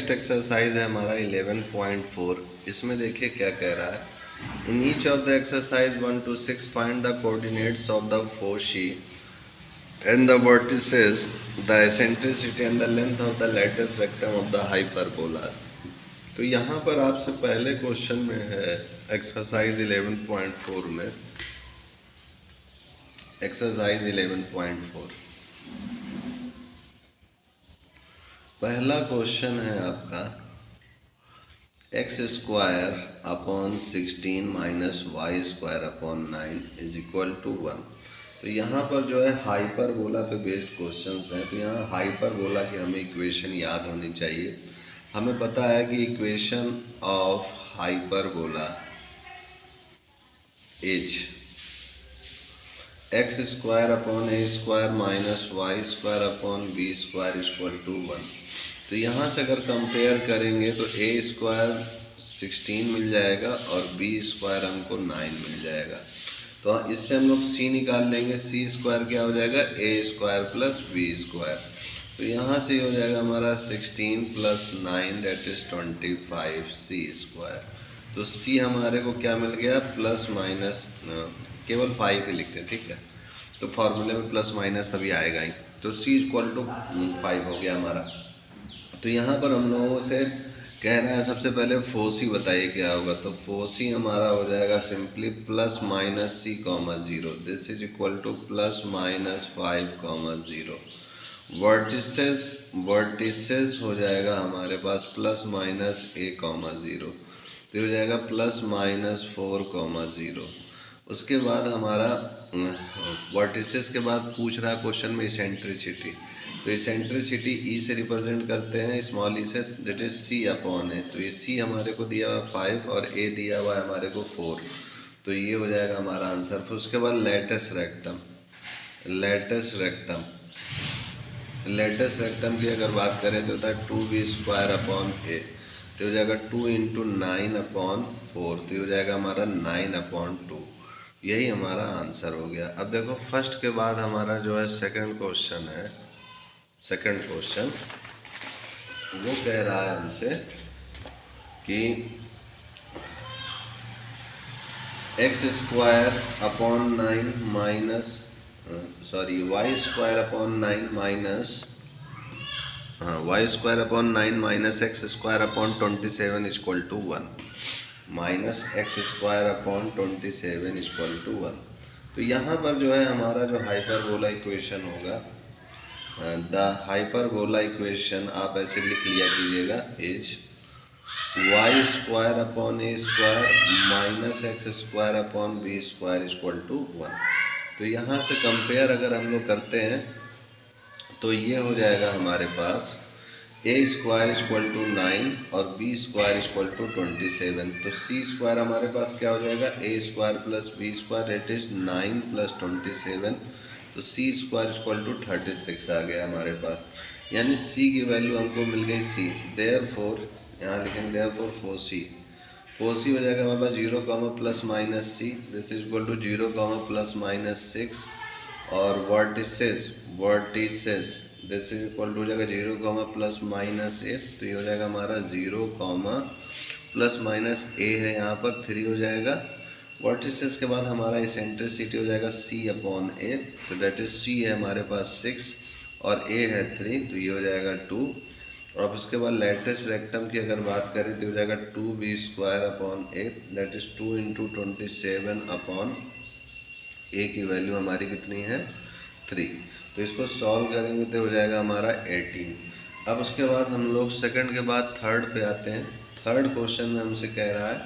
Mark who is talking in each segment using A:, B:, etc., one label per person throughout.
A: Next exercise है हमारा 11.4। इसमें देखिए क्या कह रहा है। In each of the exercise 1 to 6 find the coordinates of the foci and the vertices, the eccentricity and the length of the latus rectum of the hyperbolas. तो यहाँ पर आपसे पहले क्वेश्चन में है एक्सरसाइज 11.4 में, एक्सरसाइज 11.4 पहला क्वेश्चन है आपका X square upon 16 minus Y square upon 9 is equal to 1। तो यहाँ पर जो है हाइपरबोला पे बेस्ड क्वेश्चंस हैं। तो यहाँ हाइपरबोला की हमें इक्वेशन याद होनी चाहिए। हमें पता है कि equation of hyperbola is x square upon a square minus Y square upon b square equal to 1। तो यहाँ से अगर कंपेयर करेंगे तो ए स्क्वायर 16 मिल जाएगा और बी स्क्वायर हमको 9 मिल जाएगा। तो इससे हम लोग सी निकाल लेंगे। सी स्क्वायर क्या हो जाएगा, a square plus b square. तो यहाँ से हो जाएगा हमारा 16 plus 9 that is 25 c square. तो सी हमारे को क्या मिल गया, प्लस माइनस केवल 5 ही लिखते हैं, ठीक है। तो फॉर्मूले में प्लस माइनस तभी आएगा ही। तो सी इक्वल टू 5 हो गया हमारा। तो यहाँ पर हम लोगों से कह रहा है सबसे पहले फोसी बताइए क्या होगा। तो फोसी हमारा हो जाएगा simply plus minus c comma 0, this is equal to plus minus 5 comma 0। Vertices हो जाएगा हमारे पास प्लस माइनस ए कॉमा 0, तो हो जाएगा प्लस माइनस 4 कॉमा 0। उसके बाद हमारा वर्टिसेस के बाद पूछ रहा है क्वेश्चन में इसेंट्रिसिटी। तो इसेंट्रिसिटी ई से रिप्रेजेंट करते हैं, स्मॉल ई से, दैट इज सी अपॉन है। तो ये सी हमारे को दिया हुआ 5 और ए दिया हुआ है हमारे को 4। तो ये हो जाएगा हमारा आंसर। फिर उसके बाद लेटस रेक्टम की अगर बात करें तो होता है 2b स्क्वायर अपॉन ए। तो हो जाएगा 2 इंटू 9 अपॉन 4। तो हो जाएगा हमारा 9 अपॉन 2। यही हमारा आंसर हो गया। अब देखो फर्स्ट के बाद हमारा जो है सेकंड क्वेश्चन है। सेकंड क्वेश्चन वो कह रहा है हमसे कि x square upon 9 minus Y square upon 9 minus Y square upon 9 minus x square upon 27 equal to 1, minus x square upon 27 equal to 1। तो यहाँ पर जो है हमारा जो हाइपरबोला इक्वेशन होगा, द हाइपरबोला इक्वेशन आप ऐसे लिख लिया कीजिएगा, is y square upon a square minus x square upon b square equal to 1। तो यहाँ से कंपेयर अगर हम लोग करते हैं तो ये हो जाएगा हमारे पास ए स्क्वायर इक्वल टू 9 और बी स्क्वायर इक्वल टू 27। तो सी स्क्वायर हमारे पास क्या हो जाएगा, a square plus b square it is 9 plus 27। तो सी स्क्वायर इक्वल टू 36 आ गया हमारे पास। यानी सी की वैल्यू हमको मिल गई सी। देयरफॉर यहाँ लिखेंगे देयरफॉर फोसी हो जाएगा हमारे पास 0 comma plus minus c, this is equal to 0 comma plus minus 6। और vertices this is equal to हो जाएगा 0 कॉमा प्लस माइनस ए। तो ये हो जाएगा हमारा 0 कॉमा प्लस माइनस ए है यहाँ पर 3 हो जाएगा। वर्टिसेस के बाद हमारा इसेंट्रिसिटी हो जाएगा सी अपॉन ए। तो दैट इज सी है हमारे पास 6 और ए है 3, तो ये हो जाएगा 2। और अब उसके बाद लेटस रेक्टम की अगर बात करें तो हो जाएगा 2b square upon a, that is 2 into 27 upon a की वैल्यू हमारी कितनी है 3। तो इसको सॉल्व करेंगे तो हो जाएगा हमारा 18। अब उसके बाद हम लोग सेकंड के बाद थर्ड पे आते हैं। थर्ड क्वेश्चन में हमसे कह रहा है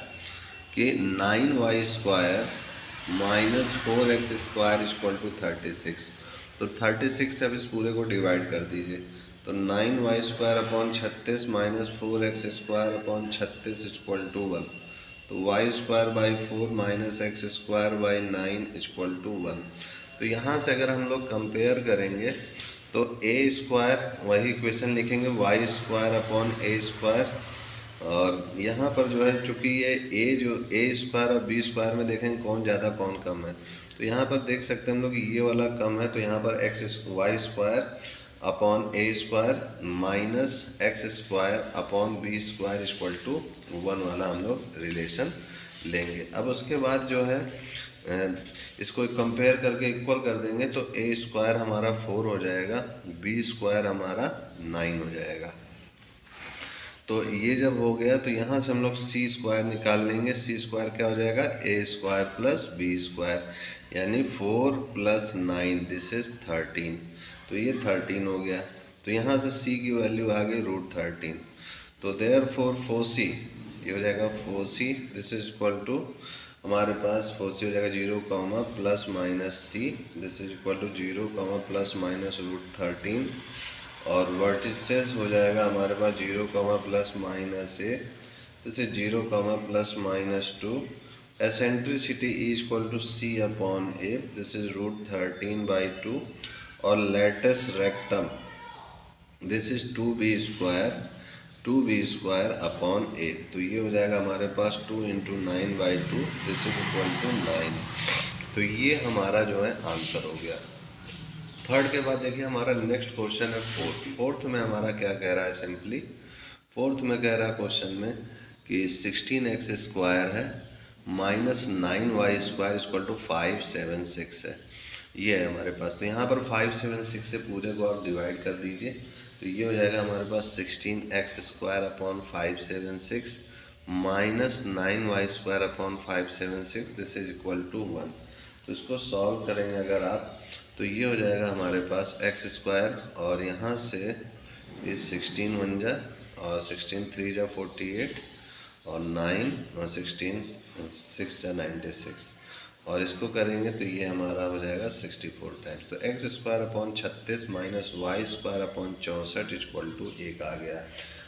A: कि 9y square minus 4x square equal to 36। तो 36 से अब इस पूरे को डिवाइड कर दीजिए। तो 9y square upon 36 minus 4x square upon 36 equal to 1। तो y square by 4 minus x square by 9 equal to 1। तो यहाँ से अगर हम लोग कंपेयर करेंगे तो a स्क्वायर वही इक्वेशन लिखेंगे y square upon a square. और यहाँ पर जो है चूँकि ये a स्क्वायर और b स्क्वायर में देखेंगे कौन ज़्यादा कौन कम है। तो यहाँ पर देख सकते हैं हम लोग ये वाला कम है, तो यहाँ पर y square upon a square minus x square upon b square equal to 1 वाला हम लोग रिलेशन लेंगे। अब उसके बाद जो है इसको कंपेयर करके इक्वल कर देंगे तो ए स्क्वायर हमारा 4 हो जाएगा, बी स्क्वायर हमारा 9 हो जाएगा। तो ये जब हो गया तो यहाँ से हम लोग सी स्क्वायर निकाल लेंगे। सी स्क्वायर क्या हो जाएगा, a square plus b square, यानी 4 + 9 दिस इज 13। तो ये 13 हो गया। तो यहाँ से सी की वैल्यू आ गई √13। तो देयरफॉर 4c ये हो जाएगा 4c this is equal to हमारे पास 4c हो जाएगा 0, ±c this is equal to 0, ±√13। और वर्टिसेस हो जाएगा हमारे पास 0, ±a this is 0, ±2। Eccentricity equal to c upon a this is √13/2। और latus rectum this is 2b² upon a। तो ये हो जाएगा हमारे पास 2 × 9/2 दिस इज इक्वल टू 9। तो ये हमारा जो है आंसर हो गया। थर्ड के बाद देखिए हमारा नेक्स्ट क्वेश्चन है फोर्थ में हमारा क्या कह रहा है, सिंपली फोर्थ में कह रहा है क्वेश्चन में कि 16x² है -9y² इक्वल टू 576 है, ये है हमारे पास। तो यहाँ पर 576 से पूरे को आप डिवाइड कर दीजिए। तो ये हो जाएगा हमारे पास 16x² upon 576 -9y² upon 576 this is equal to 1। तो इसको सॉल्व करेंगे अगर आप तो ये हो जाएगा हमारे पास x² और यहाँ से ये 16 बन जाए और 16 3 जा 48 और 9 और 16 6 जा 96 और इसको करेंगे तो ये हमारा हो जाएगा 64 टाइम्स। तो x² upon 36 -y² upon 64 equal to 1 आ गया।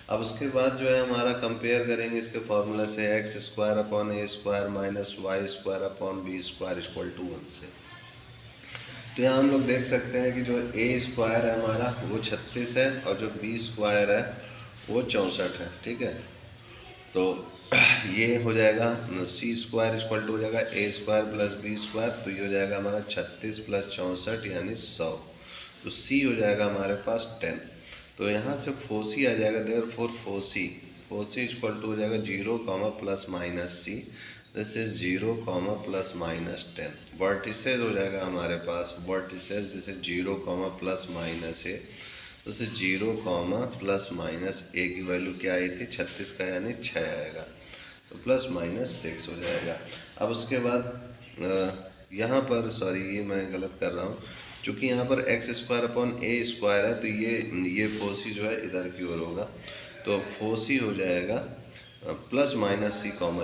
A: अब उसके बाद जो है हमारा कंपेयर करेंगे इसके फॉर्मूला से x² upon a² -y² upon b² equal to 1 से। तो यहाँ हम लोग देख सकते हैं कि जो a² है हमारा वो 36 है और जो b² है वो 64 है, ठीक है। तो ये हो जाएगा c² इक्वल टू हो जाएगा a² + b²। तो ये हो जाएगा हमारा 36 + 64 यानी 100। तो c हो जाएगा हमारे पास 10। तो यहाँ से 4c आ जाएगा, देयरफॉर 4c इक्वल टू हो जाएगा 0, ±c दिस इज 0, ±10। वर्टिसेस हो जाएगा हमारे पास vertices this is 0, ±a this is 0, ±a की वैल्यू क्या आई थी 36 का यानी 6 आएगा। तो ±6 हो जाएगा। अब उसके बाद यहाँ पर ये मैं गलत कर रहा हूँ, चूँकि यहाँ पर x² अपॉन a² है तो ये 4c जो है इधर की ओर होगा। तो 4c हो जाएगा ±c,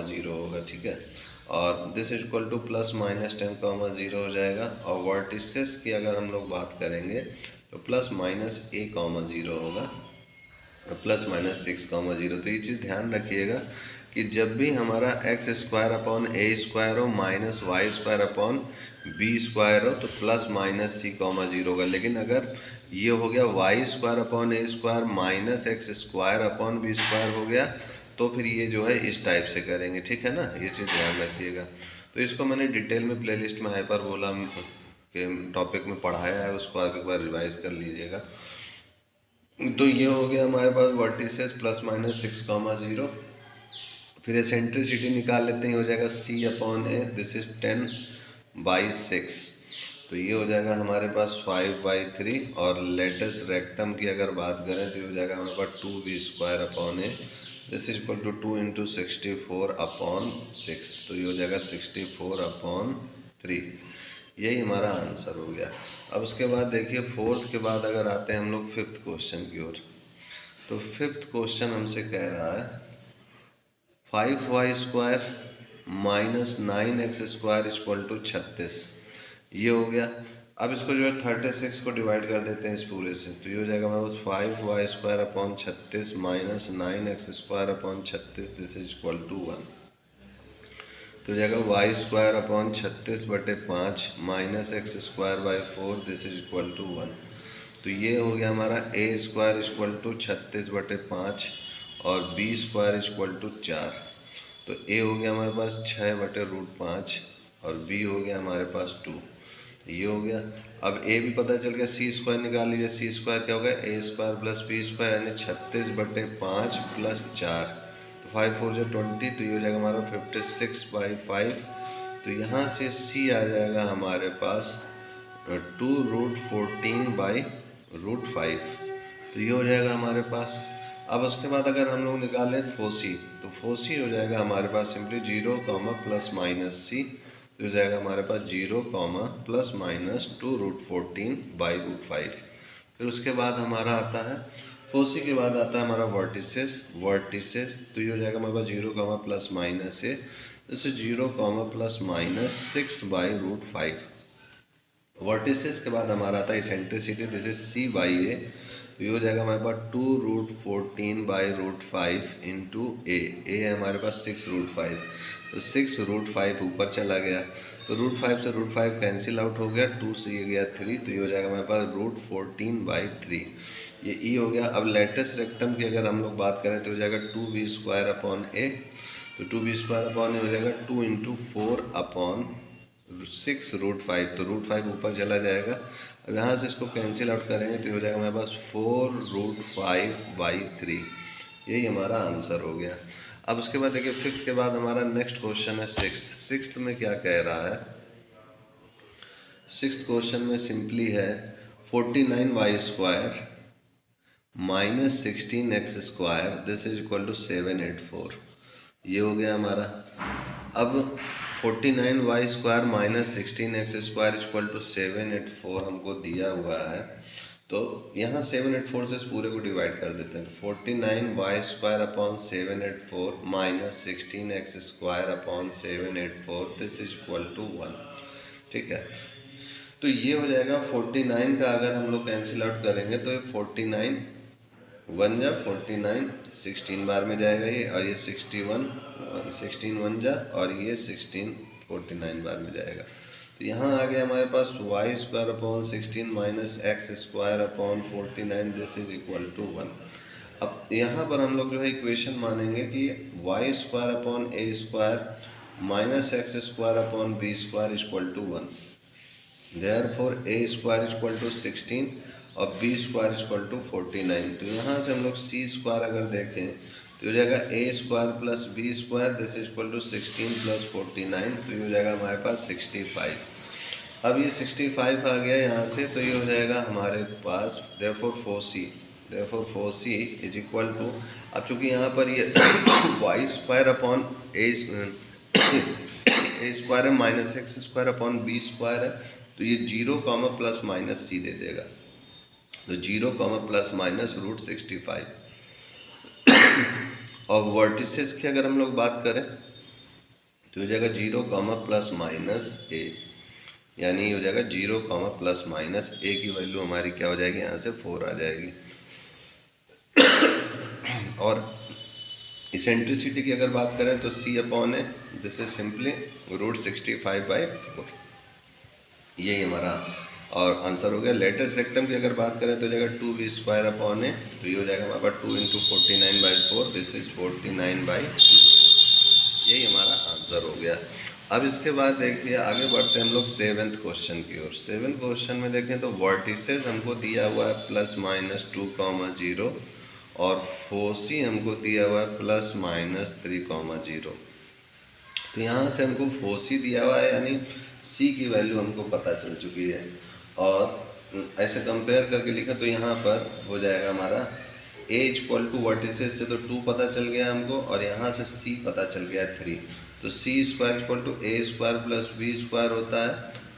A: 0 होगा, ठीक है। और दिस इज इक्वल टू ±10, 0 हो जाएगा। और वर्टिसेस की अगर हम लोग बात करेंगे तो ±a, 0 होगा, ±6, 0। तो ये चीज़ ध्यान रखिएगा कि जब भी हमारा x² अपॉन a² हो -y² अपॉन b² हो तो ±c, 0 होगा। लेकिन अगर ये हो गया y² upon a² -x² upon b² हो गया तो फिर ये जो है इस टाइप से करेंगे, ठीक है ना। ये चीज़ ध्यान रखिएगा। तो इसको मैंने डिटेल में प्लेलिस्ट में हाइपरबोला के टॉपिक में पढ़ाया है, उसको आप एक बार रिवाइज कर लीजिएगा। तो ये हो गया हमारे पास वर्टिसेस ±6, 0। फिर एसेंट्रिसिटी निकाल लेते हैं, हो जाएगा c upon a this is 10/6। तो ये हो जाएगा हमारे पास 5/3। और लेटस रेक्टम की अगर बात करें तो ये हो जाएगा हमारे पास 2b² upon a this is equal to 2 × 64 upon 6। तो ये हो जाएगा 64 अपॉन 3। यही हमारा आंसर हो गया। अब उसके बाद देखिए फोर्थ के बाद अगर आते हैं हम लोग फिफ्थ क्वेश्चन की ओर। तो फिफ्थ क्वेश्चन हमसे कह रहा है 5y² -9x² इक्वल टू 36। ये हो गया। अब इसको जो है 36 को डिवाइड कर देते हैं इस पूरे से। तो ये हो जाएगा हमारे पास 5y² upon 36 -9x² upon 36 this is equal to 1। तो जाएगा y² upon 36/5 -x²/4 this is equal to 1। तो ये हो गया हमारा a² इक्वल टू 36/5 और b² इक्वल टू 4। तो a हो गया हमारे पास 6/√5 और b हो गया हमारे पास 2। ये हो गया। अब ए भी पता चल गया, सी स्क्वायर निकाल लीजिए। सी स्क्वायर क्या होगा, ए स्क्वायर प्लस बी स्क्वायर यानी 36/5 प्लस 4, तो 5 4 जो 20, तो ये हो जाएगा हमारा 56/5। तो यहाँ से सी आ जाएगा हमारे पास 2√14/5, तो ये हो जाएगा हमारे पास। अब उसके बाद अगर हम लोग निकालें फोसी, तो फोसी हो जाएगा हमारे पास सिंपली 0 प्लस माइनस सी, तो हो जाएगा हमारे पास 0 प्लस माइनस 2√14/5। फिर उसके बाद हमारा आता है फोसी के बाद आता है हमारा वर्टिसेस, तो ये हो जाएगा हमारे पास 0 प्लस माइनस ए, जैसे 0 प्लस माइनस 6/5। वर्टिसेस के बाद हमारा आता है eccentricity, this is c by a, तो ये हो जाएगा हमारे पास 2√14/5 इंटू ए है हमारे पास 6√5, तो 6√5 ऊपर चला गया, तो √5 से √5 कैंसिल आउट हो गया, 2 से ये गया 3, तो ये हो जाएगा हमारे पास √14/3, ये ई हो गया। अब लेटेस्ट रेक्टम की अगर हम लोग बात करें तो हो जाएगा 2b² ए, तो 2b² ए हो जाएगा 2 इंटू 4/6√5, तो √5 ऊपर चला जाएगा। अब यहाँ से इसको कैंसिल आउट करेंगे तो हो जाएगा हमारे पास 4√5/3, यही हमारा आंसर हो गया। अब उसके बाद देखिए फिफ्थ के बाद हमारा नेक्स्ट क्वेश्चन है सिक्स्थ में क्या कह रहा है। सिक्स्थ क्वेश्चन में सिंपली है 49y² minus 16x², this is equal to 784, ये हो गया हमारा। अब 49y² minus 16x² equal to 784 हमको दिया हुआ है, तो यहाँ 784 से इस पूरे को डिवाइड कर देते हैं, तो 49y² 784 minus 16x² 784, this is equal to 1, ठीक है। तो ये हो जाएगा 49 का अगर हम लोग कैंसिल आउट करेंगे तो ये 49 1 जा 49 16 बार में जाएगा ये, और ये 16 1 जा, और ये 16 49 बार में जाएगा। तो यहाँ आ गया हमारे पास y² 16 minus x² 49, this is equal to 1। अब यहाँ पर हम लोग जो है इक्वेशन मानेंगे कि y² a² minus x² b² equal to 1, therefore a² equal to 16 और b² इक्वल टू 49। तो यहाँ से हम लोग c² अगर देखें तो हो जाएगा a² plus b², this is equal to 16 plus 49, तो ये हो जाएगा हमारे पास 65। अब ये 65 आ गया यहाँ से, तो ये हो जाएगा हमारे पास therefore 4c is equal to, अब चूँकि यहाँ पर ये y² है माइनस x² b² है, तो ये 0 प्लस माइनस c दे देगा, तो 0 प्लस माइनस √65। और वर्टिसेस की अगर हम लोग बात करें तो हो जाएगा 0 प्लस माइनस a, यानी हो जाएगा 0 प्लस माइनस a की वैल्यू हमारी क्या हो जाएगी, यहाँ से 4 आ जाएगी। और इसेंट्रिसिटी की अगर बात करें तो c/a, दिस इज सिंपली √65/4, यही हमारा और आंसर हो गया। लेटेस्ट रेक्टम की अगर बात करें तो हो जाएगा 2b² a, तो ये हो जाएगा हमारे पास 2 इंटू 49/4, दिस इज 49/2, यही हमारा आंसर हो गया। अब इसके बाद देखिए आगे बढ़ते हैं हम लोग सेवेंथ क्वेश्चन की ओर। सेवेंथ क्वेश्चन में देखें तो वर्टिसेस हमको दिया हुआ है +- 2, 0 और फोसी हमको दिया हुआ है +- 3, 0। तो यहाँ से हमको फोसी दिया हुआ है, यानी सी की वैल्यू हमको पता चल चुकी है, और ऐसे कंपेयर करके लिखा तो यहाँ पर हो जाएगा हमारा a इक्वल टू वर्टिसेस से तो 2 पता चल गया हमको, और यहाँ से c पता चल गया 3, तो c² equal to a² plus b² होता है,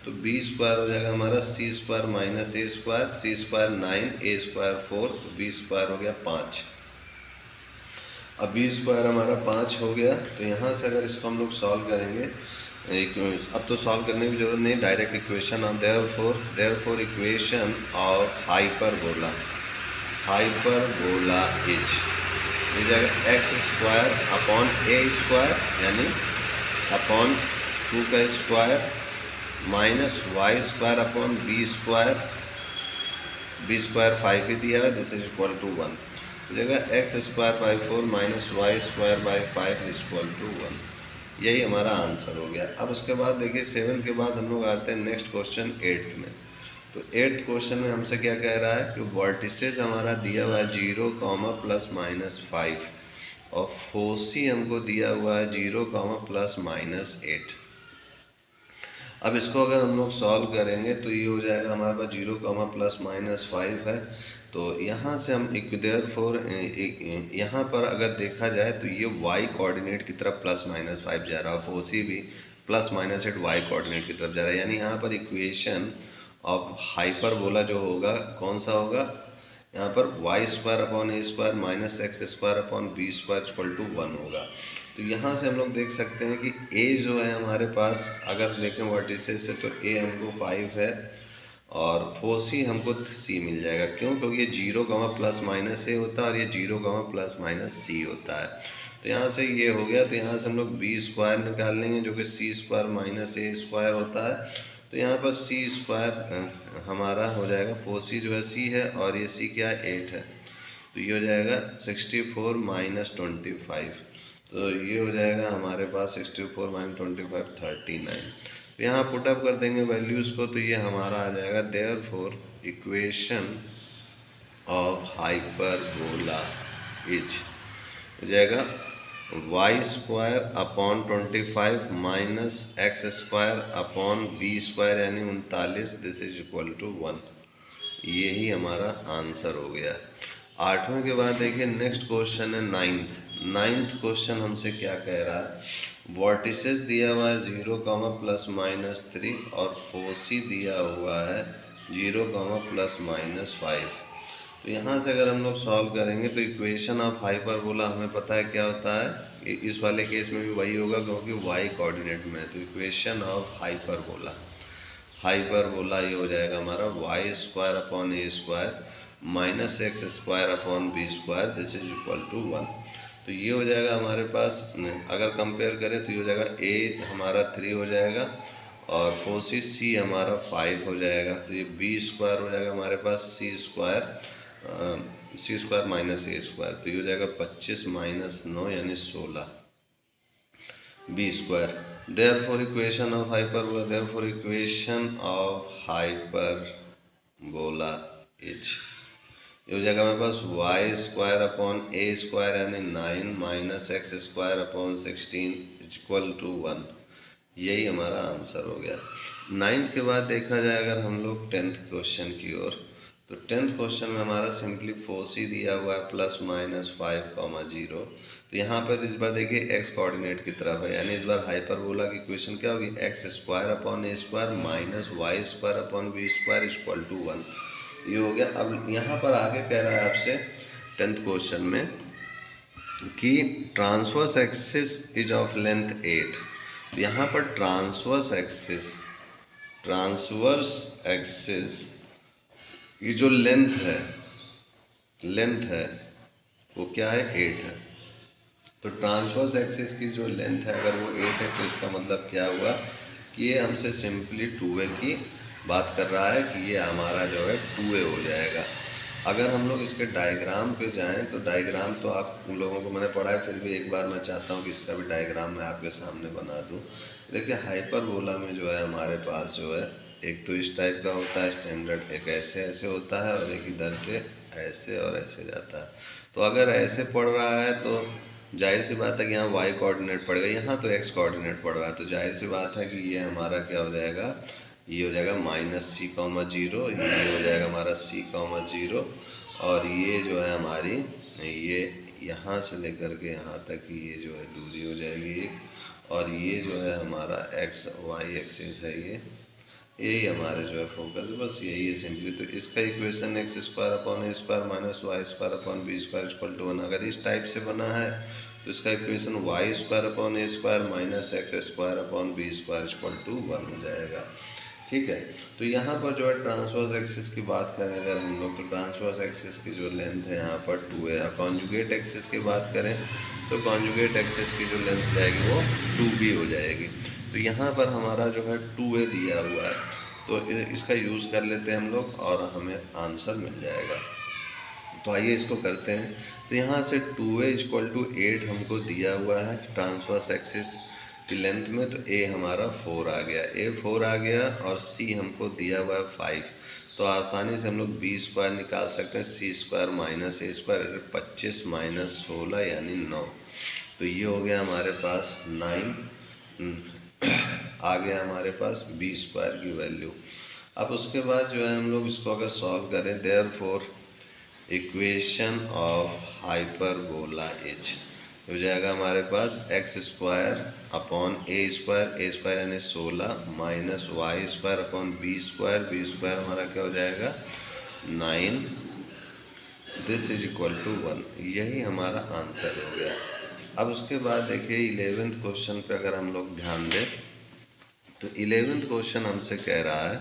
A: तो b² हो जाएगा हमारा c² minus a², c² 9, a² 4, तो b² हो गया 5। अब b² हमारा 5 हो गया, तो यहाँ से अगर इसको हम लोग सॉल्व करेंगे, अब तो सॉल्व करने की जरूरत नहीं, direct equation of therefore equation of hyperbola is हो जाएगा x² यानी अपॉन 2 का स्क्वायर माइनस y² b² 5 ही दिया है, दिस इज इक्वल टू 1, हो जाएगा x² 4 minus y² 5 is equal to 1। यही हमारा आंसर हो गया। अब उसके बाद देखिए 7 के बाद हम लोग आते हैं नेक्स्ट क्वेश्चन 8 में। तो 8th क्वेश्चन में हमसे क्या कह रहा है कि वर्टिसेस हमारा दिया हुआ है 0, ±5 और फोसी हमको दिया हुआ है 0, ±8। अब इसको अगर हम लोग सॉल्व करेंगे तो ये हो जाएगा हमारे पास 0, ±5 है। तो यहाँ से हम देयरफॉर यहाँ पर अगर देखा जाए तो ये y कोऑर्डिनेट की तरफ ±5 जा रहा है, फोसी भी ±8 y कोऑर्डिनेट की तरफ जा रहा है। यानी यहाँ पर इक्वेशन ऑफ हाइपरबोला जो होगा कौन सा होगा, यहाँ पर y² / a² -x² / b² = 1 होगा। तो यहाँ से हम लोग देख सकते हैं कि a जो है हमारे पास अगर देखें वर्टिसेस से तो a हमको 5 है और फोसी हमको c मिल जाएगा। क्यों? क्योंकि ये 0, ±a होता है और ये 0, ±c होता है। तो यहाँ से ये हो गया। तो यहाँ से हम लोग b² निकाल लेंगे जो कि c² - a² होता है। तो यहाँ पर c² हमारा हो जाएगा, फोसी जो है c है और ये c क्या है 8 है। तो ये हो जाएगा 64 - 25। तो ये हो जाएगा हमारे पास 64 - 25 39। तो यहाँ पुटअप कर देंगे वैल्यूज़ को तो ये हमारा आ जाएगा therefore equation of hyperbola is हो जाएगा y² upon 25 minus x² upon b² यानी 39, दिस इज इक्वल टू 1। यही हमारा आंसर हो गया। 8वें के बाद देखिए नेक्स्ट क्वेश्चन है 9th क्वेश्चन हमसे क्या कह रहा है, वर्टिसेस दिया हुआ है 0, ±3 और फोसी दिया हुआ है 0, ±5। तो यहाँ से अगर हम लोग सॉल्व करेंगे तो इक्वेशन ऑफ हाइपरबोला हमें पता है क्या होता है, इस वाले केस में भी वही होगा क्योंकि y कोऑर्डिनेट में है। तो इक्वेशन ऑफ हाइपरबोला ये हो जाएगा हमारा y² upon a² minus x² upon b², this is equal to 1। तो ये हो जाएगा हमारे पास, अगर कंपेयर करें तो ये हो जाएगा a हमारा 3 हो जाएगा और फोसी c हमारा 5 हो जाएगा। तो ये b² हो जाएगा हमारे पास c² माइनस a²। तो ये हो जाएगा 25 - 9 यानी 16 b²। Therefore equation of hyperbola, therefore equation of hyperbola is ये हो जाएगा हमारे पास y² अपॉन a² यानी 9 minus x² upon 16 equal to 1। यही हमारा आंसर हो गया। 9th के बाद देखा जाए अगर हम लोग 10th क्वेश्चन की ओर, तो 10th क्वेश्चन में हमारा सिंपली फोसी दिया हुआ है ±5, 0। तो यहाँ पर इस बार देखिए x कोऑर्डिनेट की तरफ है, यानी इस बार हाइपरबोला की इक्वेशन क्या होगी, x² upon a² minus y² upon b² equal to 1। ये हो गया। अब यहाँ पर आगे कह रहा है आपसे 10th क्वेश्चन में कि transverse axis is of length 8। यहाँ पर ट्रांसवर्स एक्सिस की जो लेंथ है वो क्या है, 8 है। तो ट्रांसवर्स एक्सिस की जो लेंथ है अगर वो 8 है तो इसका मतलब क्या हुआ कि ये हमसे सिंपली 2a की बात कर रहा है कि ये हमारा जो है 2a हो जाएगा। अगर हम लोग इसके डायग्राम पे जाएं तो डायग्राम तो आप उन लोगों को मैंने पढ़ा है, फिर भी एक बार मैं चाहता हूँ कि इसका भी डायग्राम मैं आपके सामने बना दूँ। देखिए हाइपरबोला में जो है हमारे पास जो है एक तो इस टाइप का होता है स्टैंडर्ड, एक ऐसे होता है और एक इधर से ऐसे और ऐसे जाता है। तो अगर ऐसे पढ़ रहा है तो जाहिर सी बात है कि यहाँ y कोऑर्डिनेट पड़ेगा, यहाँ तो x कोऑर्डिनेट पड़ रहा है। तो जाहिर सी बात है कि ये हमारा क्या हो जाएगा, ये हो जाएगा -c,0, ये हो जाएगा हमारा c,0 और ये जो है हमारी ये यहाँ से लेकर के यहाँ तक की ये जो है दूरी हो जाएगी, और ये जो है हमारा x y एक्सिस है, यही हमारे जो है फोकस, बस यही है सिंपली। तो इसका equation x² upon a² minus y² upon b² equal to 1 अगर इस टाइप से बना है तो इसका equation y² upon a² minus x² upon b² equal to 1 हो जाएगा। ठीक है। तो यहाँ पर जो है ट्रांसवर्स एक्सिस की बात करें अगर हम लोग, तो ट्रांसवर्स एक्सिस की जो लेंथ है यहाँ पर 2a है। कॉन्जुगेट एक्सिस की बात करें तो कॉन्जुगेट एक्सिस की जो लेंथ जाएगी वो 2b हो जाएगी। तो यहाँ पर हमारा जो है 2a दिया हुआ है, तो इसका यूज़ कर लेते हैं हम लोग और हमें आंसर मिल जाएगा। तो आइए इसको करते हैं। तो यहाँ से 2a इक्वल टू 8 हमको दिया हुआ है ट्रांसवर्स एक्सिस की लेंथ में, तो ए हमारा 4 आ गया, ए 4 आ गया और सी हमको दिया हुआ है 5। तो आसानी से हम लोग बी स्क्वायर निकाल सकते हैं, सी square minus a square, 25 minus 16 यानी 9। तो ये हो गया हमारे पास 9 आ गया हमारे पास बी स्क्वायर की वैल्यू। अब उसके बाद जो है हम लोग इसको अगर सॉल्व करें, therefore equation of hyperbola H हो जाएगा हमारे पास x square upon a square यानी 16 minus Y square upon b square हमारा क्या हो जाएगा 9, दिस इज इक्वल टू 1। यही हमारा आंसर हो गया। अब उसके बाद देखिए 11th क्वेश्चन पे अगर हम लोग ध्यान दें तो 11th क्वेश्चन हमसे कह रहा है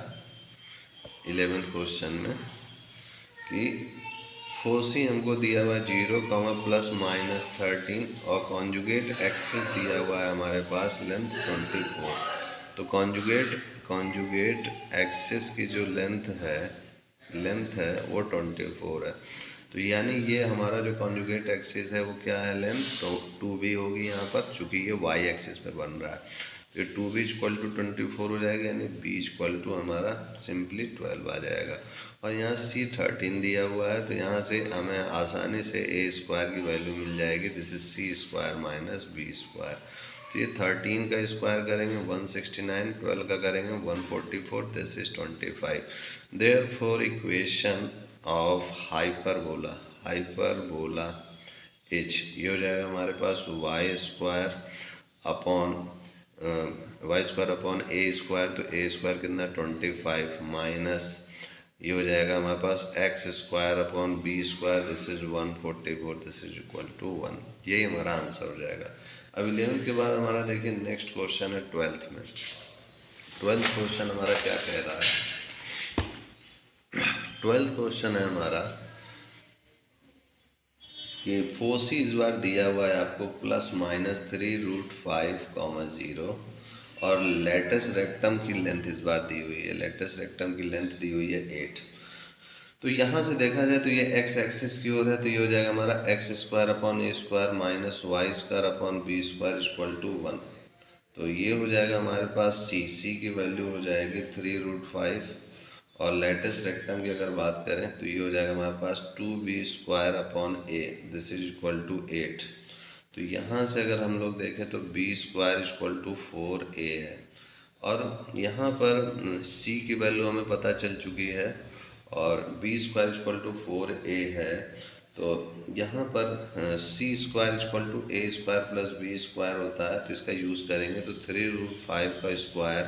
A: 11th क्वेश्चन में कि फोसी हमको दिया हुआ है 0, प्लस माइनस 13 और कॉन्जुगेट एक्सिस दिया हुआ है हमारे पास लेंथ 24। तो कॉन्जुगेट एक्सिस की जो लेंथ है वो 24 है। तो यानी ये हमारा जो कॉन्जुगेट एक्सिस है वो क्या है, लेंथ तो 2b होगी यहाँ पर, चूँकि ये y एक्सिस पे बन रहा है। ये 2b इक्वल टू 24 हो जाएगा, यानी b इक्वल टू हमारा सिंपली 12 आ जाएगा। और यहाँ c 13 दिया हुआ है, तो यहाँ से हमें आसानी से a स्क्वायर की वैल्यू मिल जाएगी, this is c square minus b square. तो ये 13 का स्क्वायर करेंगे 169, 12 का करेंगे 144, this is 25। Therefore equation of hyperbola h ये हो जाएगा हमारे पास y square upon a square, तो ए स्क्वायर कितना 25 माइनस ये हो जाएगा हमारे पास x square upon b square, this is 144, this is equal to 1। यही हमारा आंसर हो जाएगा। अब 11 के बाद हमारा देखिए नेक्स्ट क्वेश्चन है 12th में। 12th क्वेश्चन हमारा क्या कह रहा है, 12th क्वेश्चन है हमारा कि फोसी इस बार दिया हुआ है आपको प्लस माइनस 3√5, 0 और लेटस रेक्टम की लेंथ इस बार दी हुई है, लेटस रेक्टम की लेंथ दी हुई है 8। तो यहाँ से देखा जाए तो ये एक्स एक्सिस की ओर है, तो ये हो जाएगा हमारा x square upon a square minus Y square upon b square equal to 1। तो ये हो जाएगा हमारे पास सी की वैल्यू हो जाएगी 3√5 और लेटेस्ट रेक्टम की अगर बात करें तो ये हो जाएगा हमारे पास 2b square upon a, this is equal to 8। तो यहाँ से अगर हम लोग देखें तो b square equal to 4a है और यहाँ पर c की वैल्यू हमें पता चल चुकी है और b square equal to 4a है। तो यहाँ पर c square equal to a square plus b square होता है, तो इसका यूज़ करेंगे तो 3√5 का square,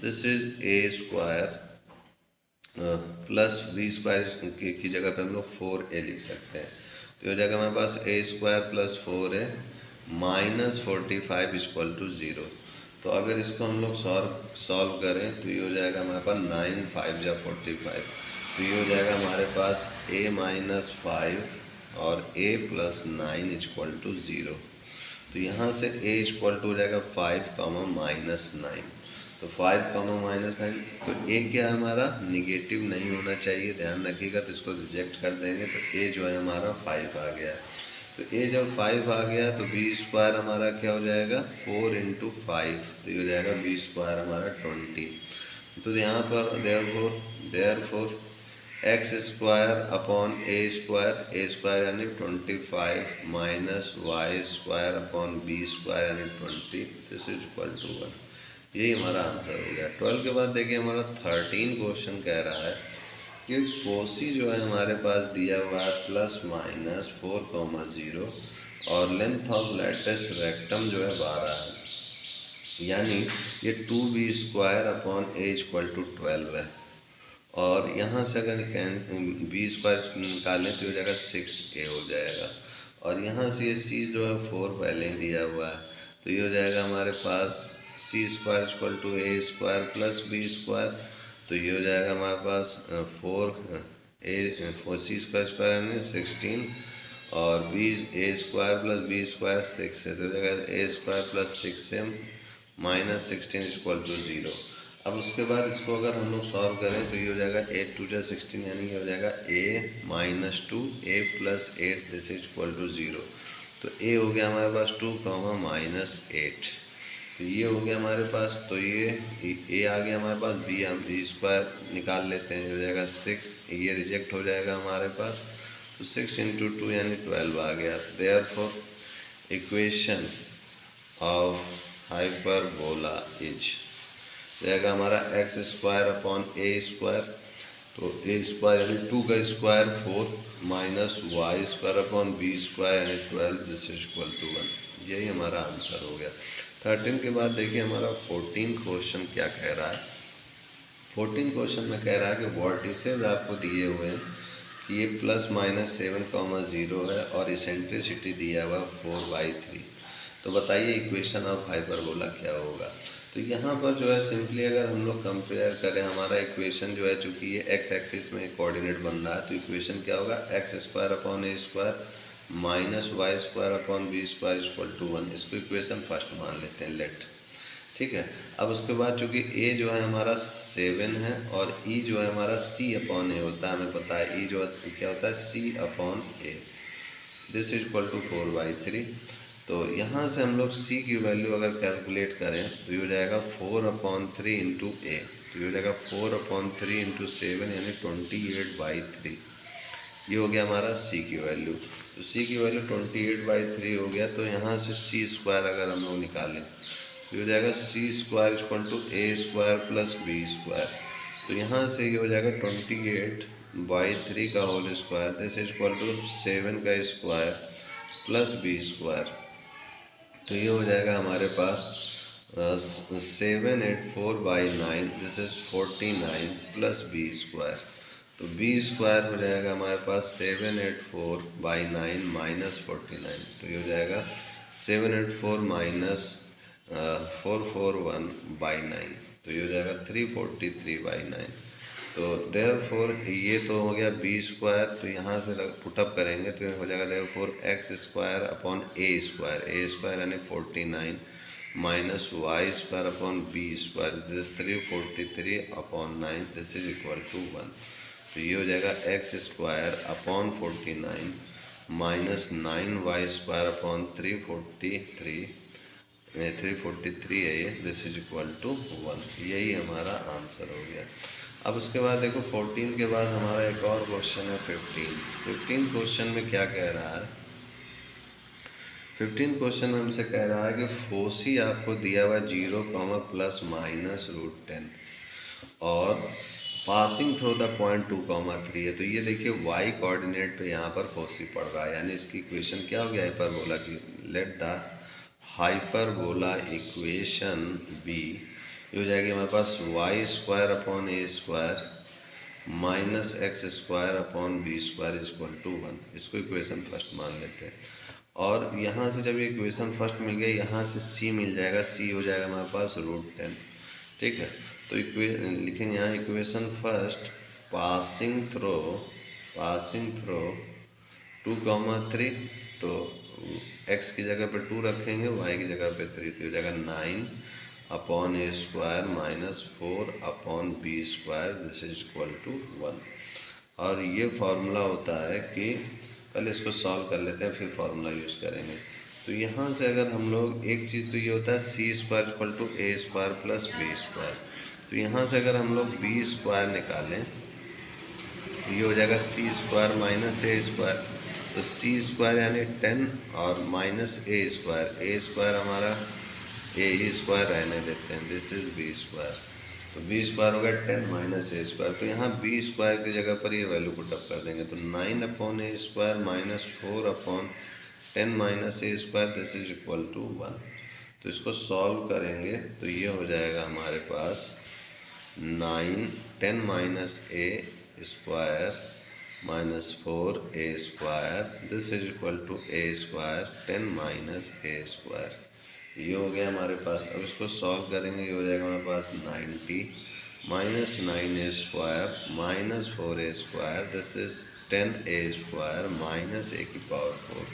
A: this is a square plus b square की जगह पे हम लोग 4a लिख सकते हैं। तो हो जाएगा हमारे पास a square plus 4a minus 45 equal to 0। तो अगर इसको हम लोग सॉल्व करें तो ये हो जाएगा हमारे पास 9 5 जा 45। तो ये हो जाएगा हमारे पास a माइनस 5 और a प्लस 9 इक्वल टू 0। तो यहाँ से a इक्वल टू हो जाएगा 5 माइनस 9। तो 5 माइनस 9, तो a क्या है हमारा निगेटिव नहीं होना चाहिए, ध्यान रखिएगा। तो इसको रिजेक्ट कर देंगे तो a जो है हमारा 5 आ गया। तो a जब 5 आ गया तो b स्क्वायर हमारा क्या हो जाएगा 4 इंटू 5, तो ये हो जाएगा b स्क्वायर हमारा 20। तो यहाँ पर therefore x square upon a square यानी 25 minus Y square upon b square यानी 20, दिस इज इक्वल टू 1। यही हमारा आंसर हो गया। 12 के बाद देखिए हमारा 13 क्वेश्चन कह रहा है कि फोसी जो है हमारे पास दिया हुआ है प्लस माइनस 4, 0 और लेंथ ऑफ लेटेस्ट रेक्टम जो है 12 है, यानी ये 2b square upon a equal to 12 है। और यहाँ से अगर b स्क्वायर निकालें तो हो जाएगा 6a हो जाएगा। और यहाँ से ये c जो है 4 पहले ही दिया हुआ है, तो ये हो जाएगा हमारे पास c square equal to a square plus b square. तो ये हो जाएगा हमारे पास 4c स्क्वायर यानी 16 और a square plus b square 6 है, तो हो जाएगा a square plus 6m minus 16 equal to 0। अब उसके बाद इसको अगर हम लोग सॉल्व करें तो ये हो जाएगा 8 2 16 यानी ये हो जाएगा a minus 2 a plus 8, this is equal to 0। तो a हो गया हमारे पास 2 माइनस 8। तो ये हो गया हमारे पास, तो ये ए आ गया हमारे पास, बी हम बी स्क्वायर निकाल लेते हैं, हो जाएगा 6, ये रिजेक्ट हो जाएगा हमारे पास, तो 6 इंटू 2 यानी 12 आ गया। Therefore equation of hyperbola is जाएगा हमारा x square upon a square, तो ए स्क्वायर यानी 2 का square 4 minus Y square upon b square यानी 12, दिस इज इक्वल टू 1। यही हमारा आंसर हो गया। 13 के बाद देखिए हमारा 14 क्वेश्चन क्या कह रहा है। 14 क्वेश्चन में कह रहा है कि वर्टिसेस आपको दिए हुए हैं कि ये +-7, 0 है और इसेंट्रिसिटी दिया हुआ 4/3। तो बताइए इक्वेशन ऑफ हाइपरबोला क्या होगा। तो यहाँ पर जो है सिंपली अगर हम लोग कंपेयर करें, हमारा इक्वेशन जो है चूँकि ये एक्स एक्सिस में कोऑर्डिनेट बन रहा है, तो इक्वेशन क्या होगा, x square upon a square minus Y square upon b square equal to 1। इसको इक्वेशन फर्स्ट मान लेते हैं, लेट, ठीक है। अब उसके बाद चूँकि ए जो है हमारा 7 है और ई जो है हमारा सी अपॉन ए होता है, हमें पता है ई जो क्या होता है c upon a, this is equal to 4/3। तो यहाँ से हम लोग c की वैल्यू अगर कैलकुलेट करें तो ये हो जाएगा 4/3 इंटू ए, तो ये हो जाएगा 4/3 इंटू 7 यानी 28/3। ये हो गया हमारा c की वैल्यू। तो c की वैल्यू 28/3 हो गया, तो यहाँ से c स्क्वायर अगर हम लोग निकालें तो ये हो जाएगा c square equal to a square plus b square. तो यहाँ से ये हो जाएगा 28/3 का whole square, this is equal to 7 का स्क्वायर प्लस बी स्क्वायर। तो ये हो जाएगा हमारे पास 784/9, this is 49 plus b square. तो बी स्क्वायर हो जाएगा हमारे पास 784/9 माइनस 49, तो ये हो जाएगा 784 माइनस 441/9, तो ये हो जाएगा 343/9। तो देयरफॉर ये तो हो गया बी स्क्वायर, तो यहाँ से पुटअप करेंगे तो हो जाएगा therefore x square upon a square यानी 49 minus Y square upon b square, this 343/9, this is equal to 1। तो ये हो जाएगा x square upon 49 minus 9 y square upon 343 है ये, दिस इज इक्वल टू 1। यही हमारा आंसर हो गया। अब उसके बाद देखो 14 के बाद हमारा एक और क्वेश्चन है 15 क्वेश्चन में क्या कह रहा है। 15 क्वेश्चन में हमसे कह रहा है कि फोसी आपको दिया हुआ 0, ±√10 और पासिंग थ्रू द पॉइंट 2,3 है। तो ये देखिए वाई कोऑर्डिनेट पे यहाँ पर फोसी पड़ रहा है, यानी इसकी इक्वेशन क्या हो गया हाइपरबोला की। Let the hyperbola equation be, ये हो जाएगी हमारे पास y square upon a square minus x square upon b square equal to 1। इसको इक्वेशन फर्स्ट मान लेते हैं। और यहाँ से जब ये इक्वेशन फर्स्ट मिल गया, यहाँ से c मिल जाएगा, c हो जाएगा हमारे पास √10, ठीक है। तो लिखेंगे यहाँ इक्वेशन फर्स्ट पासिंग थ्रो 2,3, तो x की जगह पे 2 रखेंगे, y की जगह पे 3, तो हो जाएगा 9 upon a square minus 4 upon b square, this is equal to 1। और ये फार्मूला होता है कि पहले इसको सॉल्व कर लेते हैं फिर फार्मूला यूज़ करेंगे। तो यहाँ से अगर हम लोग एक चीज़ तो ये होता है c square equal to a square plus b square. तो यहाँ से अगर हम लोग बी स्क्वायर निकालें तो ये हो जाएगा सी स्क्वायर माइनस ए स्क्वायर। तो सी स्क्वायर यानी 10 और माइनस ए स्क्वायर हमारा ए स्क्वायर रहने देते हैं, दिस इज बी स्क्वायर। तो बी स्क्वायर हो गया 10 माइनस ए स्क्वायर। तो यहाँ बी स्क्वायर की जगह पर ये वैल्यू पुटअप कर देंगे, तो 9 upon a square minus 4 upon 10 minus a square, this is equal to 1। तो इसको सॉल्व करेंगे तो ये हो जाएगा हमारे पास 9 10 minus a square minus 4 a square, this is equal to a square 10 minus a square. ये हो गया हमारे पास। अब इसको सॉल्व करेंगे, ये हो जाएगा हमारे पास 90 minus 9 a square minus 4 a square, this is 10 a square minus a की पावर 4।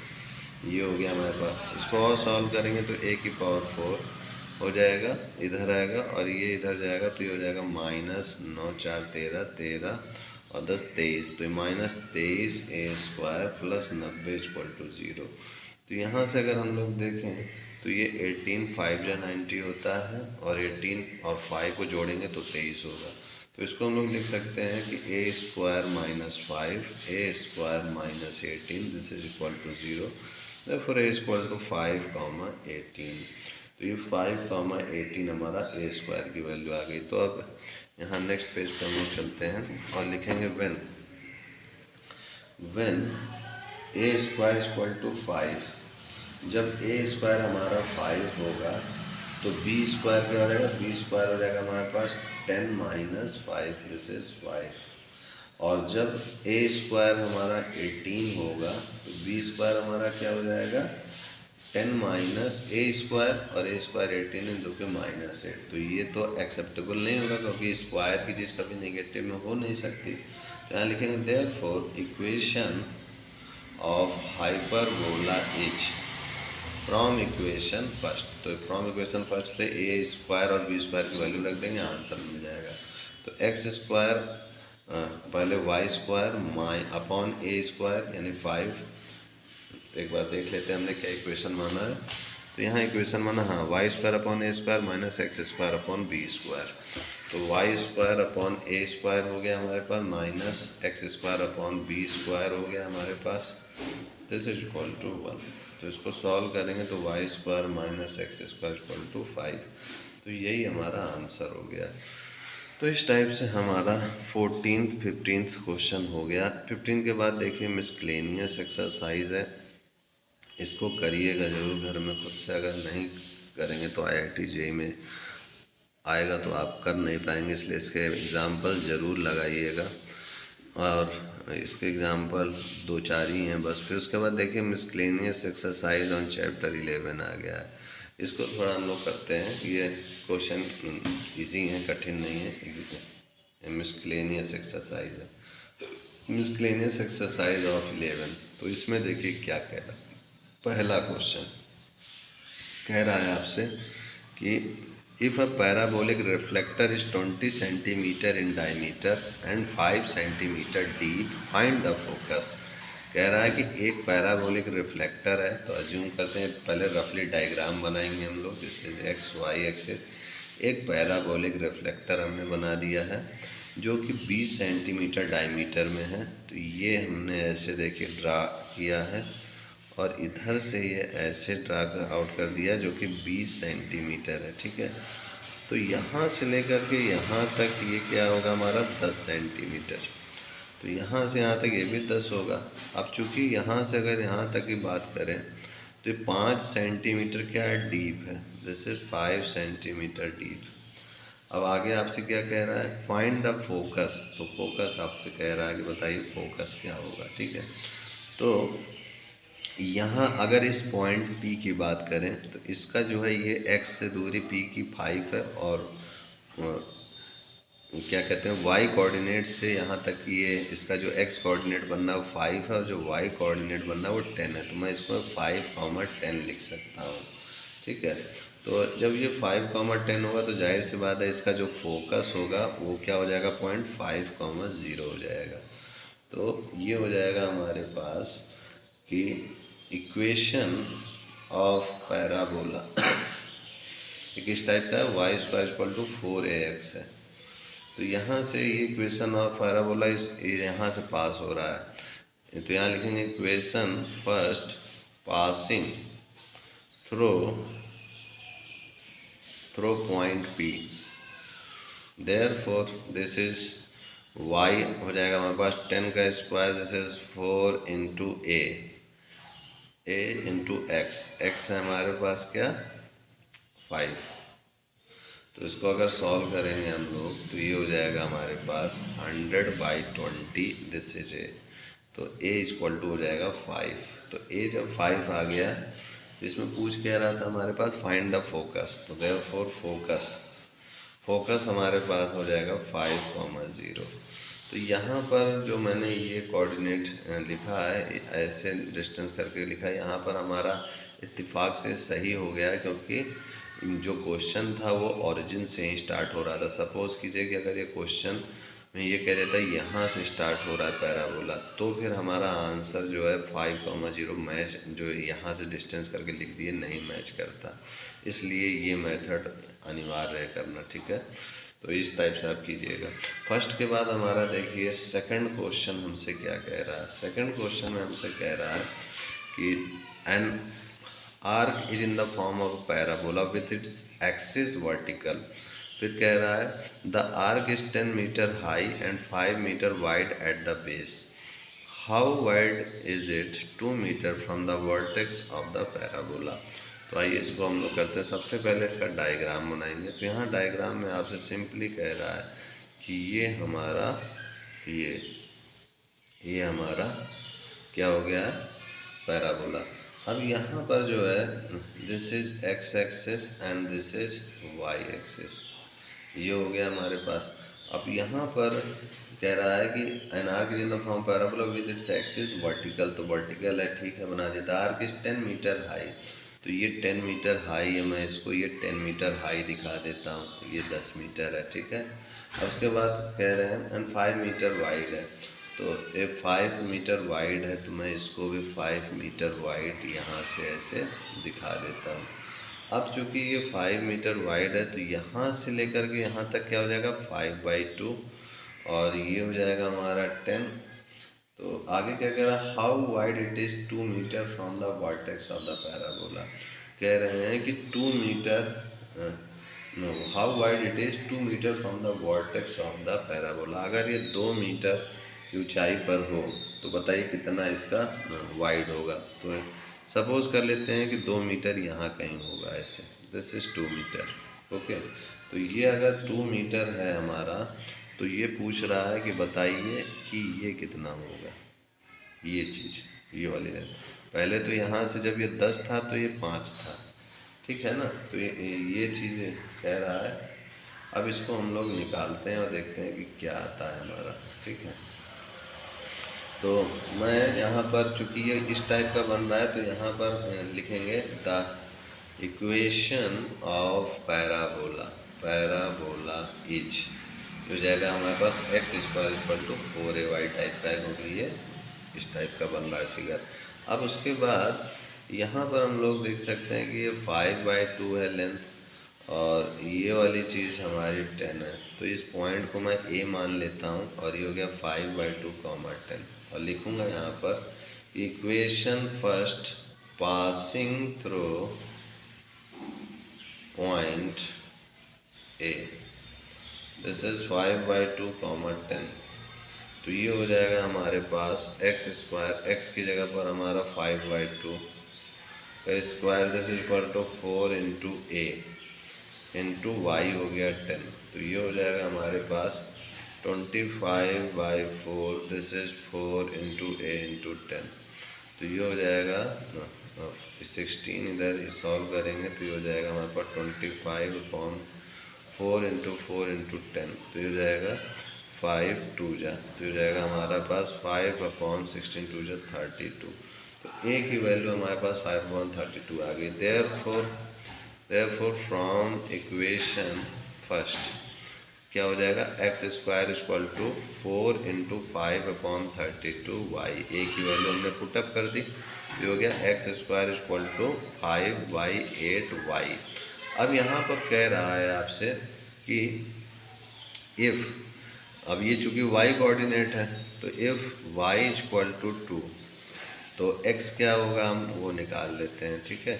A: ये हो गया हमारे पास। इसको और सॉल्व करेंगे तो ए की पावर 4 हो जाएगा, इधर आएगा और ये इधर जाएगा, तो ये हो जाएगा माइनस 9 4 13 और 10 23, तो minus 23 a square plus 90 equal to 0। तो यहाँ से अगर हम लोग देखें तो ये 18 5 जा 90 होता है, और 18 और 5 को जोड़ेंगे तो 23 होगा। तो इसको हम लोग लिख सकते हैं कि a square minus 5 a square minus 18 this is equal to 0, therefore a equal to 5 comma 18। तो ये 5 कॉमा 18 हमारा ए स्क्वायर की वैल्यू आ गई। तो अब यहाँ नेक्स्ट पेज पर हम लोग चलते हैं और लिखेंगे when a square equal to 5, जब ए स्क्वायर हमारा 5 होगा तो बी स्क्वायर क्या हो जाएगा, बी स्क्वायर हो जाएगा हमारे पास 10 माइनस 5 दिस इज 5। और जब ए स्क्वायर हमारा 18 होगा तो बी स्क्वायर हमारा क्या हो जाएगा 10 माइनस ए स्क्वायर, और ए स्क्वायर 18 है जो कि माइनस 8। तो ये तो एक्सेप्टेबल नहीं होगा क्योंकि स्क्वायर की चीज़ कभी नेगेटिव में हो नहीं सकती। तो यहाँ लिखेंगे therefore equation of hyperbola is from equation first. तो फ्रॉम इक्वेशन फर्स्ट से ए स्क्वायर और बी स्क्वायर की वैल्यू रख देंगे, आंसर मिल जाएगा। तो एक्स स्क्वायर पहले Y square my upon a square यानी 5। एक बार देख लेते हैं हमने क्या इक्वेशन माना है। तो यहाँ इक्वेशन माना हाँ y square upon a square minus x square upon b square. तो y square upon a square हो गया हमारे पास minus x square upon b square हो गया हमारे पास, दिस इज इक्वल टू 1। तो इसको सॉल्व करेंगे तो y square minus x square equal to 5। तो यही हमारा आंसर हो गया। तो इस टाइप से हमारा 14th 15th क्वेश्चन हो गया। 15 के बाद देखिए मिसक्लेनियस एक्सरसाइज है, इसको करिएगा ज़रूर घर में खुद से। अगर नहीं करेंगे तो IIT JEE में आएगा तो आप कर नहीं पाएंगे, इसलिए इसके एग्ज़ाम्पल ज़रूर लगाइएगा। और इसके एग्ज़ाम्पल 2-4 ही हैं बस। फिर उसके बाद देखिए मिसक्लेनियस एक्सरसाइज ऑन चैप्टर 11 आ गया है। इसको थोड़ा हम लोग करते हैं, ये क्वेश्चन इजी है, कठिन नहीं है। मिसक्लेनियस एक्सरसाइज है, तो मिसक्लेनियस एक्सरसाइज ऑफ 11। तो इसमें देखिए क्या कह रहा है। पहला क्वेश्चन कह रहा है आपसे कि if a parabolic reflector is 20 centimetre in diameter and 5 centimetre deep, find the focus. कह रहा है कि एक पैराबोलिक रिफ्लेक्टर है, तो अज्यूम करते हैं पहले रफली डायग्राम बनाएंगे हम लोग, this is x y axis. एक पैराबोलिक रिफ्लेक्टर हमने बना दिया है जो कि 20 सेंटीमीटर डायमीटर में है। तो ये हमने ऐसे देखिए ड्रा किया है, और इधर से ये ऐसे ड्रा आउट कर दिया जो कि 20 सेंटीमीटर है, ठीक है। तो यहाँ से लेकर के यहाँ तक ये क्या होगा हमारा 10 सेंटीमीटर। तो यहाँ से यहाँ तक ये भी 10 होगा। अब चूँकि यहाँ से अगर यहाँ तक की बात करें तो ये 5 सेंटीमीटर क्या है डीप है, दिस इज 5 सेंटीमीटर डीप। अब आगे आपसे क्या कह रहा है, फाइंड द फोकस। तो फोकस आपसे कह रहा है कि बताइए फोकस क्या होगा, ठीक है। तो यहाँ अगर इस पॉइंट P की बात करें तो इसका जो है ये x से दूरी P की 5 है, और क्या कहते हैं y कोऑर्डिनेट से यहाँ तक ये इसका जो x कोऑर्डिनेट बनना है वो 5 है, और जो y कोऑर्डिनेट बनना है वो 10 है। तो मैं इसको 5,10 लिख सकता हूँ, ठीक है। तो जब ये 5,10 होगा तो जाहिर सी बात है इसका जो फोकस होगा वो क्या हो जाएगा, पॉइंट 5,0 हो जाएगा। तो ये हो जाएगा हमारे पास कि इक्वेशन ऑफ पैराबोला किस टाइप का है, Y square equal to 4ax है। तो यहाँ से ये इक्वेशन ऑफ पैराबोला इस यहाँ से पास हो रहा है। तो यहाँ लिखेंगे equation first passing through point P, therefore this is y हो जाएगा हमारे पास 10 का square, this is 4 into a into x है हमारे पास क्या 5। तो इसको अगर सॉल्व करेंगे हम लोग तो ये हो जाएगा हमारे पास 100/20 दिस इज a। तो a इक्वल टू हो जाएगा 5। तो a जब 5 आ गया तो इसमें पूछ क्या रहा था हमारे पास, फाइंड द फोकस। तो देयरफॉर फोकस हमारे पास हो जाएगा 5,0। तो यहाँ पर जो मैंने ये कोऑर्डिनेट लिखा है ऐसे डिस्टेंस करके लिखा है, यहाँ पर हमारा इत्तेफाक से सही हो गया क्योंकि जो क्वेश्चन था वो ओरिजिन से ही स्टार्ट हो रहा था। सपोज़ कीजिए कि अगर ये क्वेश्चन मैं ये कह देता यहाँ से स्टार्ट हो रहा है पैराबोला, तो फिर हमारा आंसर जो है 5,0 मैच जो है यहाँ से डिस्टेंस करके लिख दिए नहीं मैच करता, इसलिए ये मेथड अनिवार्य है करना, ठीक है। तो इस टाइप से आप कीजिएगा। फर्स्ट के बाद हमारा देखिए सेकंड क्वेश्चन हमसे क्या कह रहा है। सेकंड क्वेश्चन में हमसे कह रहा है कि an arc is in the form of parabola with its axis vertical. फिर कह रहा है the arc is 10 metre high and 5 metre wide at the base. How wide is it 2 metre from the vertex of the parabola. तो आइए इसको हम लोग करते हैं। सबसे पहले इसका डायग्राम बनाएंगे। तो यहाँ डायग्राम में आपसे सिंपली कह रहा है कि ये हमारा क्या हो गया है, पैराबोला। अब यहाँ पर जो है this is x axis and this is y axis, ये हो गया हमारे पास। अब यहाँ पर कह रहा है कि an arc is in the form parabola with its axis vertical, तो वर्टिकल है, ठीक है, बना देता। आर्क इज 10 मीटर हाई, तो ये 10 मीटर हाई है, मैं इसको ये 10 मीटर हाई दिखा देता हूँ, ये 10 मीटर है, ठीक है। अब उसके बाद कह रहे हैं एंड 5 मीटर वाइड है, तो ये 5 मीटर वाइड है, तो मैं इसको भी 5 मीटर वाइड यहाँ से ऐसे दिखा देता हूँ। अब चूँकि ये 5 मीटर वाइड है, तो यहाँ से लेकर के यहाँ तक क्या हो जाएगा 5/2, और ये हो जाएगा हमारा 10। तो आगे क्या कह रहा है, how wide it is 2 metre from the vertex of the parabola. कह रहे हैं कि 2 metre, no, how wide it is 2 metre from the vertex of the parabola. अगर ये 2 मीटर की ऊंचाई पर हो तो बताइए कितना इसका वाइड होगा। तो सपोज कर लेते हैं कि 2 मीटर यहाँ कहीं होगा ऐसे, दिस इज़ 2 मीटर, ओके। तो ये अगर 2 मीटर है हमारा, तो ये पूछ रहा है कि बताइए कि ये कितना होगा, ये चीज़, ये वाली है। पहले तो यहाँ से जब ये 10 था तो ये 5 था, ठीक है ना। तो ये चीज़ कह रहा है। अब इसको हम लोग निकालते हैं और देखते हैं कि क्या आता है हमारा, ठीक है। तो मैं यहाँ पर चूँकि ये इस टाइप का बन रहा है, तो यहाँ पर लिखेंगे the equation of parabola, parabola is, हो जाएगा हमारे पास x square equal to 4ay type का है, क्योंकि ये इस टाइप का बन रहा है फिगर। अब उसके बाद यहाँ पर हम लोग देख सकते हैं कि ये 5/2 है लेंथ, और ये वाली चीज़ हमारी 10 है, तो इस पॉइंट को मैं ए मान लेता हूँ, और ये हो गया 5/2, 10, और लिखूँगा यहाँ पर equation first passing through point A, this is 5/2, 10। तो ये हो जाएगा हमारे पास एक्स स्क्वायर, एक्स की जगह पर हमारा 5/2 का square, this is equal to 4 into a into y हो गया 10। तो ये हो जाएगा हमारे पास 25/4, this is 4 into a into 10। तो ये हो जाएगा 16, इधर सॉल्व करेंगे तो ये हो जाएगा हमारे पास 25/4 इंटू 4 इंटू 10। तो ये हो जाएगा 5 2 जा, तो हो जाएगा हमारा पास 5/16 2 जा 32। तो ए की वैल्यू हमारे पास 5/32 आ गई। देयरफॉर फ्रॉम इक्वेशन फर्स्ट क्या हो जाएगा, x square equal to 4 into 5/32 वाई। ए की वैल्यू हमने पुटअप कर दी, ये हो गया एक्स स्क्वायर इक्वल टू 5/8 वाई। अब यहाँ पर कह रहा है आपसे कि इफ़, अब ये चूँकि y कोऑर्डिनेट है, तो इफ़ y इक्वल टू 2, तो x क्या होगा हम वो निकाल लेते हैं, ठीक है।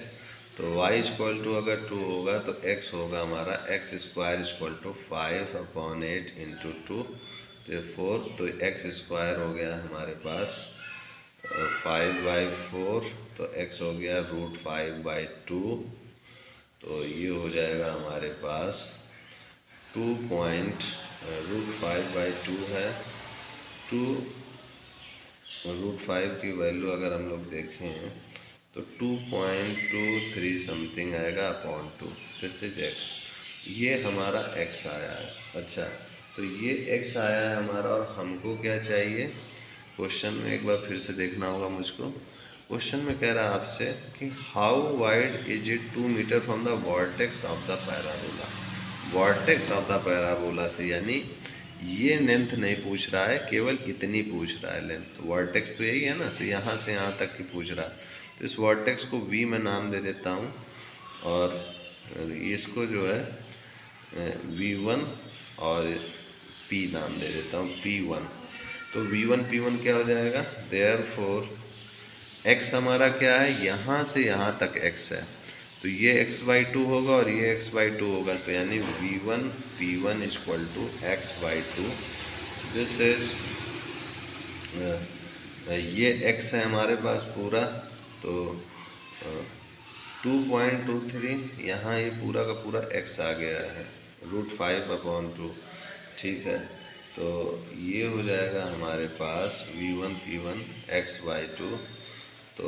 A: तो y इक्वल टू अगर 2 होगा तो x होगा हमारा x square equal to 5/8 into 2, तो 4, तो x स्क्वायर हो गया हमारे पास 5/4, तो x हो गया √5/2, तो ये हो जाएगा हमारे पास 2.5/2 है। 2√5 की वैल्यू अगर हम लोग देखें तो 2.23 समथिंग आएगा अपॉन 2, दिस इज x। ये हमारा x आया है। अच्छा, तो ये x आया है हमारा, और हमको क्या चाहिए, क्वेश्चन में एक बार फिर से देखना होगा मुझको। क्वेश्चन में कह रहा है आपसे कि how wide is it 2 metre from the vertex of the parabola. Vertex of the parabola से, यानी ये लेंथ नहीं पूछ रहा है, केवल इतनी पूछ रहा है लेंथ। वर्टेक्स तो यही है ना, तो यहाँ से यहाँ तक की पूछ रहा है। तो इस वर्टेक्स को V में नाम दे देता हूँ, और इसको जो है V1 और P नाम दे देता हूँ, P1। तो V1 P1 क्या हो जाएगा, देयरफॉर x हमारा क्या है, यहाँ से यहाँ तक x है, तो ये x/2 होगा और ये x/2 होगा, तो यानी V1 P1 equal to x/2। This is ये x है हमारे पास पूरा, तो 2.23, यहाँ ये पूरा का पूरा x आ गया है, √5/2। ठीक है, तो ये हो जाएगा हमारे पास V1 P1 x/2। तो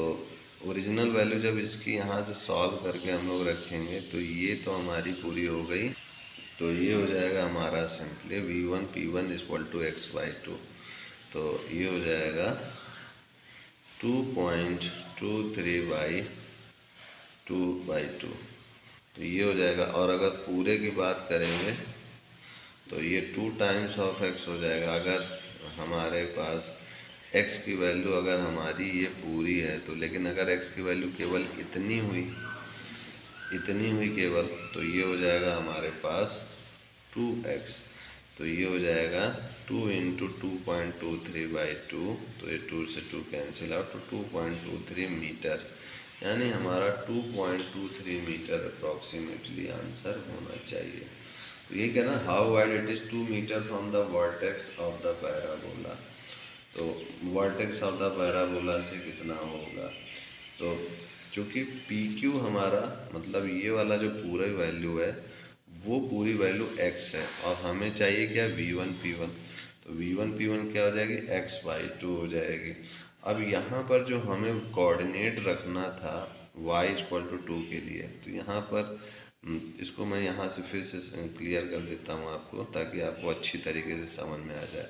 A: ओरिजिनल वैल्यू जब इसकी यहाँ से सॉल्व करके हम लोग रखेंगे तो ये तो हमारी पूरी हो गई। तो ये हो जाएगा हमारा simply V1 P1 equal to x/2। तो ये हो जाएगा 2.23/2/2। तो ये हो जाएगा, और अगर पूरे की बात करेंगे तो ये 2 टाइम्स ऑफ x हो जाएगा। अगर हमारे पास x की वैल्यू अगर हमारी ये पूरी है तो, लेकिन अगर x की वैल्यू केवल इतनी हुई केवल, तो ये हो जाएगा हमारे पास 2x। तो ये हो जाएगा 2 इंटू 2.23/2, तो ये 2 से 2 कैंसिल आउट, तो 2.23 मीटर, यानी हमारा 2.23 मीटर अप्रॉक्सीमेटली आंसर होना चाहिए। तो ये कहना how wide it is 2 metre from the vertex of the parabola. तो वर्टेक्स ऑफ द पैराबोला से कितना होगा, तो चूँकि पी क्यू हमारा मतलब ये वाला जो पूरा वैल्यू है वो पूरी वैल्यू x है, और हमें चाहिए क्या, V1 P1। तो V1 P1 क्या हो जाएगी, x/2 हो जाएगी। अब यहाँ पर जो हमें कोऑर्डिनेट रखना था y=2 के लिए, तो यहाँ पर इसको मैं यहाँ से फिर से क्लियर कर देता हूँ आपको, ताकि आपको अच्छी तरीके से समझ में आ जाए।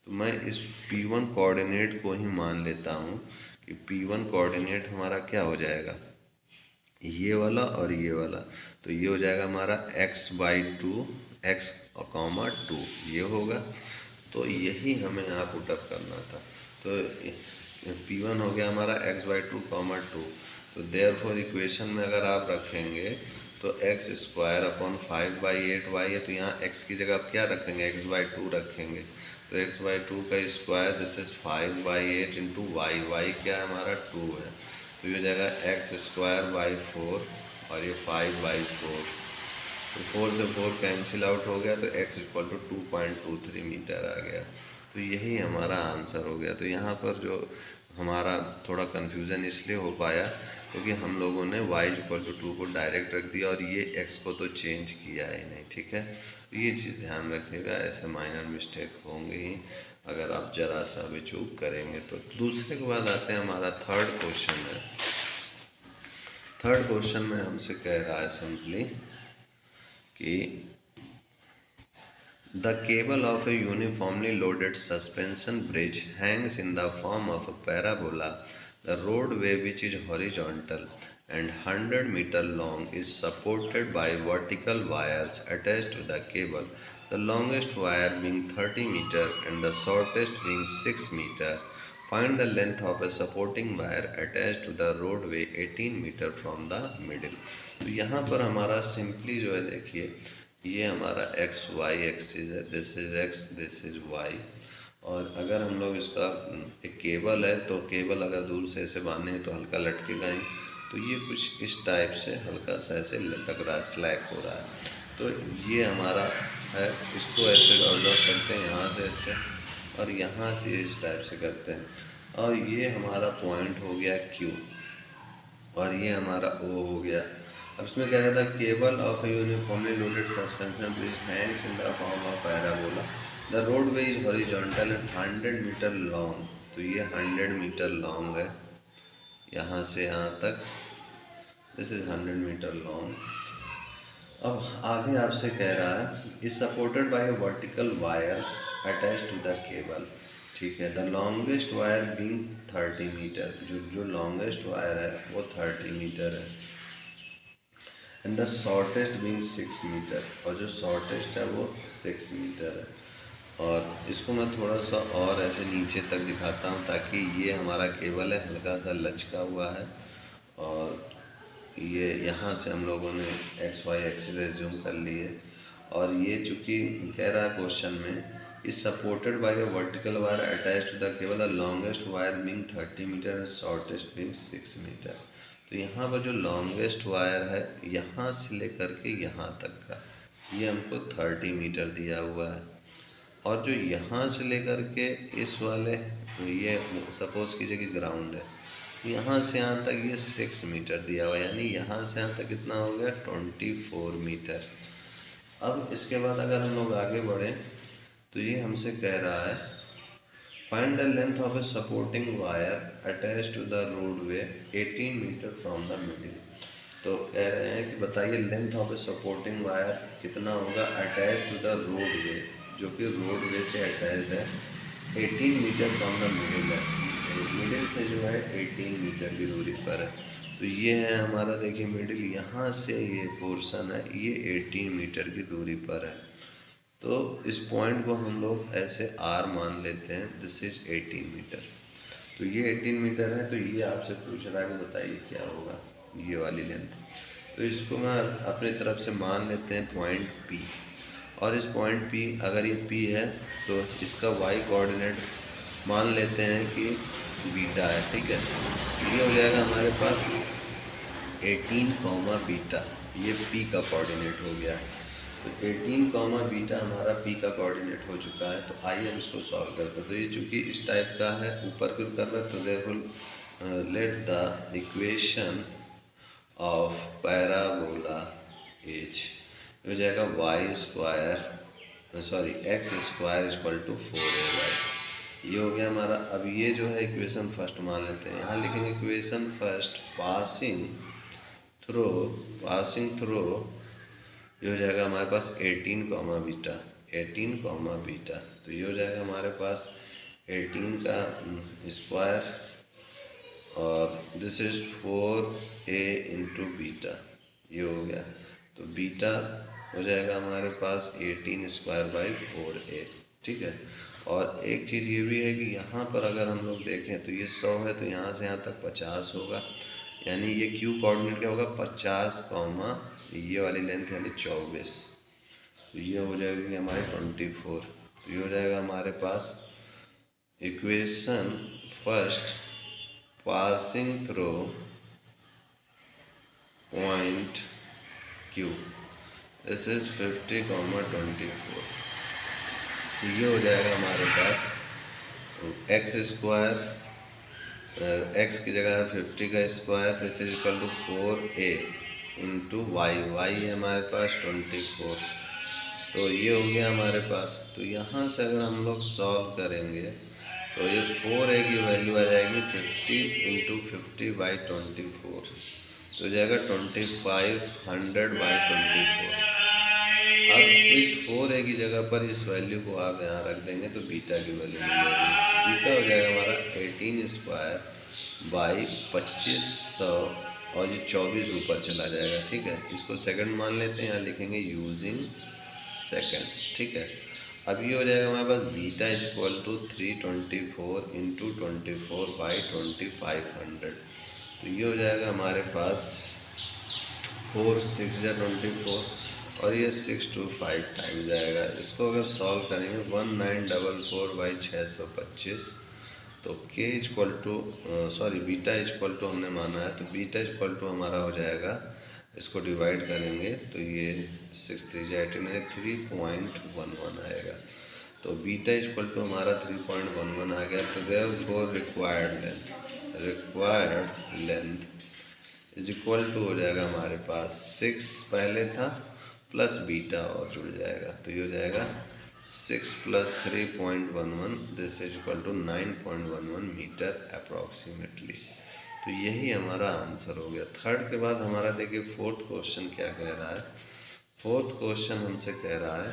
A: तो मैं इस P1 कोऑर्डिनेट को ही मान लेता हूँ कि P1 कोऑर्डिनेट हमारा क्या हो जाएगा, ये वाला और ये वाला। तो ये हो जाएगा हमारा x/2 x,2 ये होगा। तो यही हमें यहाँ पुट अप करना था। तो P1 हो गया हमारा x/2, 2। तो देयरफॉर इक्वेशन में अगर आप रखेंगे तो x²/5/8y है, तो यहाँ x की जगह आप क्या रखेंगे, x/2 रखेंगे। तो x/2 का square, this is 5/8 into y क्या है हमारा 2 है, तो ये हो जाएगा x²/4 और ये 5/4। तो 4 से 4 कैंसिल आउट हो गया, तो x= 2.23 मीटर आ गया। तो यही हमारा आंसर हो गया। तो यहाँ पर जो हमारा थोड़ा कन्फ्यूज़न इसलिए हो पाया क्योंकि हम लोगों ने y=2 को डायरेक्ट रख दिया और ये x को तो चेंज किया ही नहीं। ठीक है, तो ये चीज़ ध्यान रखिएगा, ऐसे माइनर मिस्टेक होंगे ही अगर आप ज़रा सा भी चूक करेंगे तो। दूसरे के बाद आते हैं, हमारा थर्ड क्वेश्चन है। थर्ड क्वेश्चन में हमसे कह रहा है सिंपली कि the cable of a uniformly loaded suspension bridge hangs in the form of a parabola. The roadway, which is horizontal and 100-meter long, is supported by vertical wires attached to the cable, the longest wire being 30 meter and the shortest being 6 meter. Find the length of a supporting wire attached to the roadway 18 meter from the middle. तो यहाँ पर हमारा simply जो है, देखिए ये हमारा x y axis है, this is x, this is y. और अगर हम लोग इसका एक केबल है, तो केबल अगर दूर से ऐसे बांधेंगे तो हल्का लटकेगा ही, तो ये कुछ इस टाइप से हल्का सा ऐसे लटक रहा है, स्लैक हो रहा है। तो ये हमारा है, इसको ऐसे ऑर्डर करते हैं यहाँ से ऐसे, और यहाँ से इस टाइप से करते हैं, और ये हमारा पॉइंट हो गया Q, और ये हमारा O हो गया। अब इसमें क्या कहता है, cable of a uniformly loaded suspension bridge hangs in the form of parabola, the roadway is horizontal and 100 metre long. तो ये 100 मीटर लॉन्ग है, यहाँ से यहाँ तक, दिस इज 100 मीटर लॉन्ग। अब आगे आपसे कह रहा है, is supported by vertical wires attach to the cable. ठीक है, the longest wire being 30 metre, जो लॉन्गेस्ट वायर है वो 30 मीटर है, and the shortest being 6 metre, और जो शॉर्टेस्ट है वो 6 मीटर है। और इसको मैं थोड़ा सा और ऐसे नीचे तक दिखाता हूँ ताकि ये हमारा केबल है हल्का सा लचका हुआ है, और ये यहाँ से हम लोगों ने एक्स वाई एक्सिस एज्यूम कर ली है। और ये चूँकि कह रहा है क्वेश्चन में is supported by a vertical wire attach to the cable, the longest wire being 30 metre and shortest being 6 metre. तो यहाँ पर जो लॉन्गेस्ट वायर है यहाँ से लेकर के यहाँ तक का ये हमको 30 मीटर दिया हुआ है, और जो यहाँ से लेकर के इस वाले ये सपोज कीजिए कि ग्राउंड है, यहाँ से यहाँ तक ये 6 मीटर दिया हुआ है, यानी यहाँ से यहाँ तक कितना हो गया 24 मीटर। अब इसके बाद अगर हम लोग आगे बढ़ें तो ये हमसे कह रहा है find the length of a supporting wire attach to the roadway 18 metre from the middle. तो कह रहे हैं कि बताइए length of a supporting wire कितना होगा अटैच टू द रोडवे, जो कि रोडवे से अटैच है 18 मीटर फ्रॉम द मिडिल है, मिडिल से जो है 18 मीटर की दूरी पर है। तो ये है हमारा, देखिए मिडिल यहाँ से ये पोर्शन है ये 18 मीटर की दूरी पर है। तो इस पॉइंट को हम लोग ऐसे R मान लेते हैं, दिस इज 18 मीटर। तो ये 18 मीटर है, तो ये आपसे पूछ रहा है कि बताइए क्या होगा ये वाली लेंथ। तो इसको मैं अपनी तरफ से मान लेते हैं पॉइंट P, और इस पॉइंट P अगर ये P है तो इसका y कोऑर्डिनेट मान लेते हैं कि बीटा है, ठीक है। ये हो जाएगा हमारे पास 18 बीटा, ये P का कोऑर्डिनेट हो गया। तो 18 बीटा हमारा P का कोऑर्डिनेट हो चुका है। तो आइए हम इसको सॉल्व करते हैं। तो ये चूँकि इस टाइप का है, ऊपर क्यों कर रहा है, तो therefore let the equation of parabola h हो जाएगा y square sorry x square equal to 4ay। ये हो गया हमारा। अब ये जो है इक्वेशन फर्स्ट मान लेते हैं, यहाँ लिखेंगे इक्वेशन फर्स्ट पासिंग थ्रो ये हो जाएगा हमारे पास 18 बीटा 18 बीटा। तो ये हो जाएगा हमारे पास 18 का स्क्वायर और this is 4a into beta, ये हो गया। तो बीटा हो जाएगा हमारे पास 18 स्क्वायर बाई 4a, ठीक है। और एक चीज़ ये भी है कि यहाँ पर अगर हम लोग देखें तो ये 100 है, तो यहाँ से यहाँ तक 50 होगा, यानी ये क्यू कोऑर्डिनेट क्या होगा 50, ये वाली लेंथ यानी 24। तो ये हो जाएगी हमारे 24। तो ये हो जाएगा हमारे पास equation first passing through point Q, this is 50, 24। ये हो जाएगा हमारे पास एक्स स्क्वायर, एक्स की जगह 50 का square, this is equal to 4a into y, y है हमारे पास 24। तो ये हो गया हमारे पास। तो यहाँ से अगर हम लोग सॉल्व करेंगे तो ये 4a की वैल्यू आ जाएगी 50 इंटू 50 बाई 24, तो हो जाएगा 2500 बाई 24। अब इस 4a की जगह पर इस वैल्यू को आप यहाँ रख देंगे तो बीटा की वैल्यू मिल जाएगी। बीटा हो जाएगा हमारा 18 स्क्वायर बाई 2500, और ये 24 ऊपर चला जाएगा, ठीक है। इसको सेकंड मान लेते हैं, यहाँ लिखेंगे यूजिंग सेकंड, ठीक है। अब ये हो जाएगा हमारे पास beta equal to 324 into 24 by 2500। तो ये हो जाएगा हमारे पास 4 6 या 24, और ये 625 टाइम जाएगा। इसको अगर सॉल्व करेंगे 1944 बाई 625, तो k equal to sorry beta equal to हमने माना है, तो बीटा इक्वल टू हमारा हो जाएगा, इसको डिवाइड करेंगे तो ये 6 3 18 3.11 आएगा। तो बीटा इक्वल टू हमारा 3.11 आ गया। तो therefore required length is equal to हो जाएगा हमारे पास 6 पहले था प्लस बीटा और जुड़ जाएगा, तो ये हो जाएगा 6 plus 3.11, this is equal to 9.11 metre approximately. तो यही हमारा आंसर हो गया। थर्ड के बाद हमारा देखिए फोर्थ क्वेश्चन क्या कह रहा है। फोर्थ क्वेश्चन हमसे कह रहा है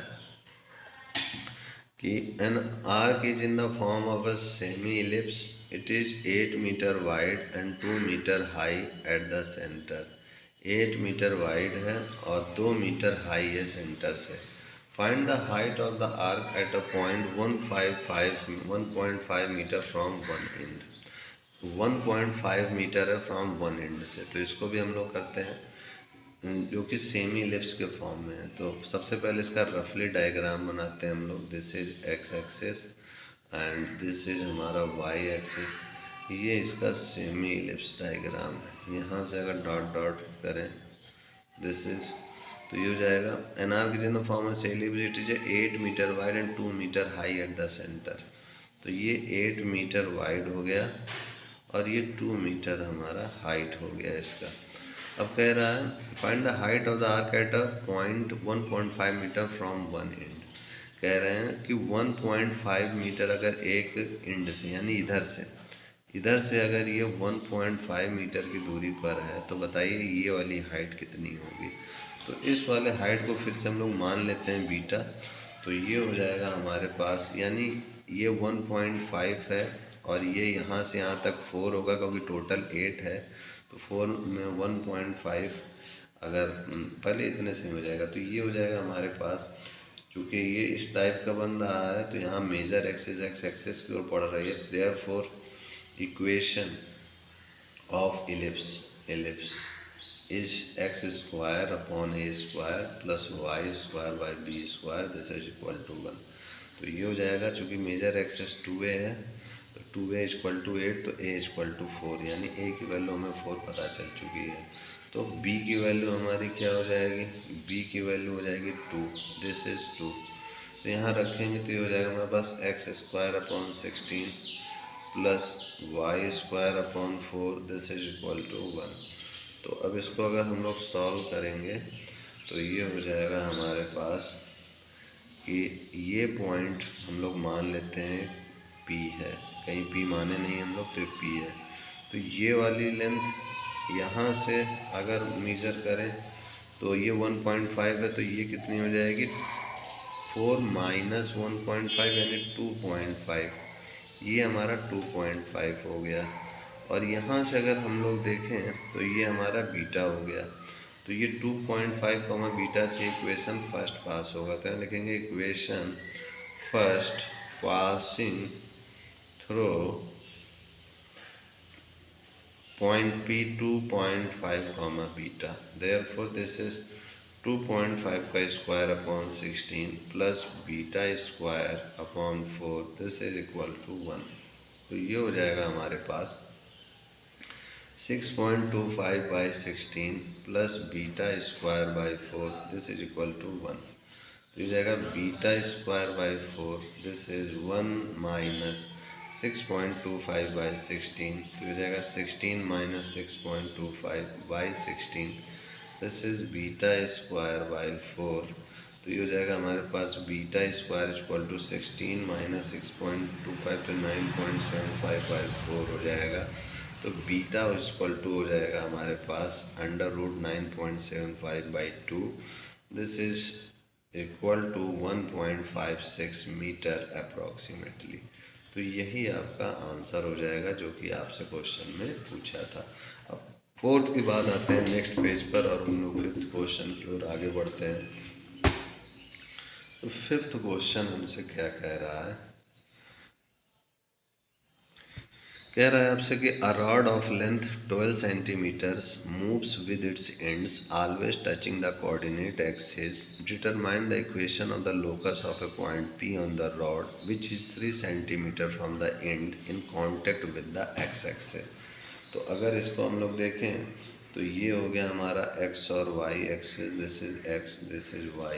A: कि an arc is in the form of a semi ellipse, it is 8 metre wide and 2 metre high at the centre. 8 metre wide है और 2 मीटर हाई है सेंटर से। Find the height of the arc at a point 1.5 metre from one end. 1.5 metre है from one end से, तो इसको भी हम लोग करते हैं जो कि सेमी इलिप्स के फॉर्म में है। तो सबसे पहले इसका रफली डायग्राम बनाते हैं हम लोग। This is x axis and this is हमारा वाई एक्सिस। ये इसका सेमी इलिप्स डायग्राम है। यहाँ से अगर डॉट डॉट करें दिस इज, तो ये हो जाएगा an arc is in the form of ellipse it is 8 metre wide and 2 metre high at the centre. तो ये 8 मीटर वाइड हो गया और ये 2 मीटर हमारा हाइट हो गया इसका। अब कह रहा है find the height of the arc at a point 1.5 metre from one end. कह रहे हैं कि 1.5 मीटर अगर एक एंड से यानी इधर से अगर ये 1.5 मीटर की दूरी पर है तो बताइए ये वाली हाइट कितनी होगी। तो इस वाले हाइट को फिर से हम लोग मान लेते हैं बीटा। तो ये हो जाएगा हमारे पास, यानी ये 1.5 है और ये यहाँ से यहाँ तक 4 होगा क्योंकि टोटल 8 है। तो 4 में 1.5 अगर पहले इतने से हो जाएगा तो ये हो जाएगा हमारे पास। चूँकि ये इस टाइप का बन रहा है तो यहाँ मेजर एक्सिस एक्स एक्सिस की ओर पड़ रही है। Therefore equation of ellipse is x square upon a square plus y square by b square this is equal to 1। तो ये हो जाएगा, चूँकि मेजर एक्सिस 2a है तो 2a इक्वल टू 8 तो a इक्वल टू 4, यानी a की वैल्यू हमें 4 पता चल चुकी है। तो b की वैल्यू हमारी क्या हो जाएगी, b की वैल्यू हो जाएगी 2, दिस इज़ 2। तो यहाँ रखेंगे तो ये हो जाएगा हमारे पास x square upon 16 plus y square upon 4 this is equal to 1। तो अब इसको अगर हम लोग सॉल्व करेंगे तो ये हो जाएगा हमारे पास कि ये पॉइंट हम लोग मान लेते हैं P है, कहीं P माने नहीं हम लोग, तो P है। तो ये वाली लेंथ यहाँ से अगर मेजर करें तो ये 1.5 है तो ये कितनी हो जाएगी 4 माइनस 1.5 यानी 2.5। ये हमारा 2.5 हो गया। और यहाँ से अगर हम लोग देखें तो ये हमारा बीटा हो गया। तो ये 2.5 कॉमा बीटा से इक्वेशन फर्स्ट पास होगा। तो यहाँ लिखेंगे equation first passing through point P 2.5 comma beta. Therefore this is 2.5 का square upon 16 plus beta square upon 4 this is equal to 1। तो ये हो जाएगा हमारे पास 6.25 by 16 plus beta square by 4 this is equal to 1। तो ये जाएगा beta square by 4 this is 1 minus 6.25 by 16। तो ये जाएगा 16 minus 6.25 by 16 this is beta square by 4। तो ये हो जाएगा हमारे पास beta square equal to 16 minus 6.25 तो 9.75 बाई 4 हो जाएगा। तो बीटा इक्वल टू हो जाएगा हमारे पास under root 9.75 by 2 this is equal to 1.56 metre approximately. तो यही आपका आंसर हो जाएगा जो कि आपसे क्वेश्चन में पूछा था। अब फोर्थ की बात आते हैं नेक्स्ट पेज पर और हम लोग फिफ्थ क्वेश्चन की ओर आगे बढ़ते हैं। तो फिफ्थ क्वेश्चन हमसे क्या कह रहा है, कह रहा है आपसे कि a rod of length 12 centimetres moves with its ends always touching the coordinate axis. Determine the equation of the locus of a point P on the rod which is 3 centimetre from the end in contact with the x axis. तो अगर इसको हम लोग देखें तो ये हो गया हमारा x और y axis, this is x this is y,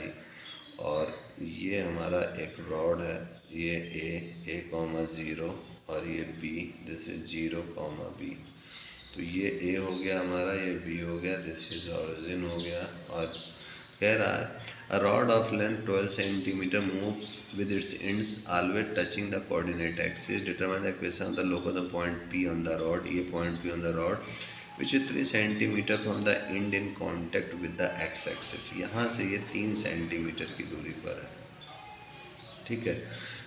A: और ये हमारा एक रॉड है, ये a कॉमा 0 और ये B this is 0 comma B। तो ये A हो गया हमारा, ये B हो गया, दिस इज ऑरिजिन हो गया। और कह रहा है a rod of length 12 centimetre moves with its ends always touching the coordinate axis. Determine the equation of the locus of point P on the rod, ये point P on the rod which is 3 centimetre from the end in contact with the x axis. यहाँ से ये 3 centimetre की दूरी पर है, ठीक है।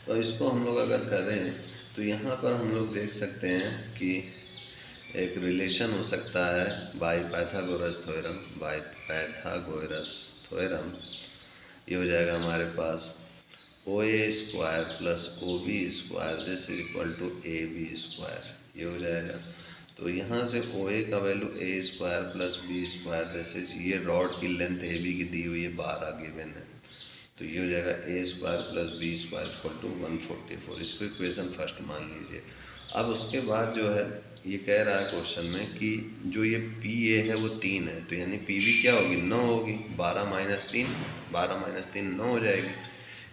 A: तो इसको हम लोग अगर करें तो यहाँ पर हम लोग देख सकते हैं कि एक रिलेशन हो सकता है बाय पाइथागोरस थ्योरम ये हो जाएगा हमारे पास O A square plus O B square this is equal to A B square, ये हो जाएगा। तो यहाँ से ओ ए का value a square plus b square this is, ये रॉड की लेंथ ए बी की दी हुई है 12 गिवन है, तो ये हो जाएगा a square plus b square equal to 144। इसको इक्वेशन फर्स्ट मान लीजिए। अब उसके बाद जो है ये कह रहा है क्वेश्चन में कि जो ये पी ए है वो 3 है, तो यानी पी बी क्या होगी 9 होगी, 12 माइनस 3, 12 माइनस 3 9 हो जाएगी।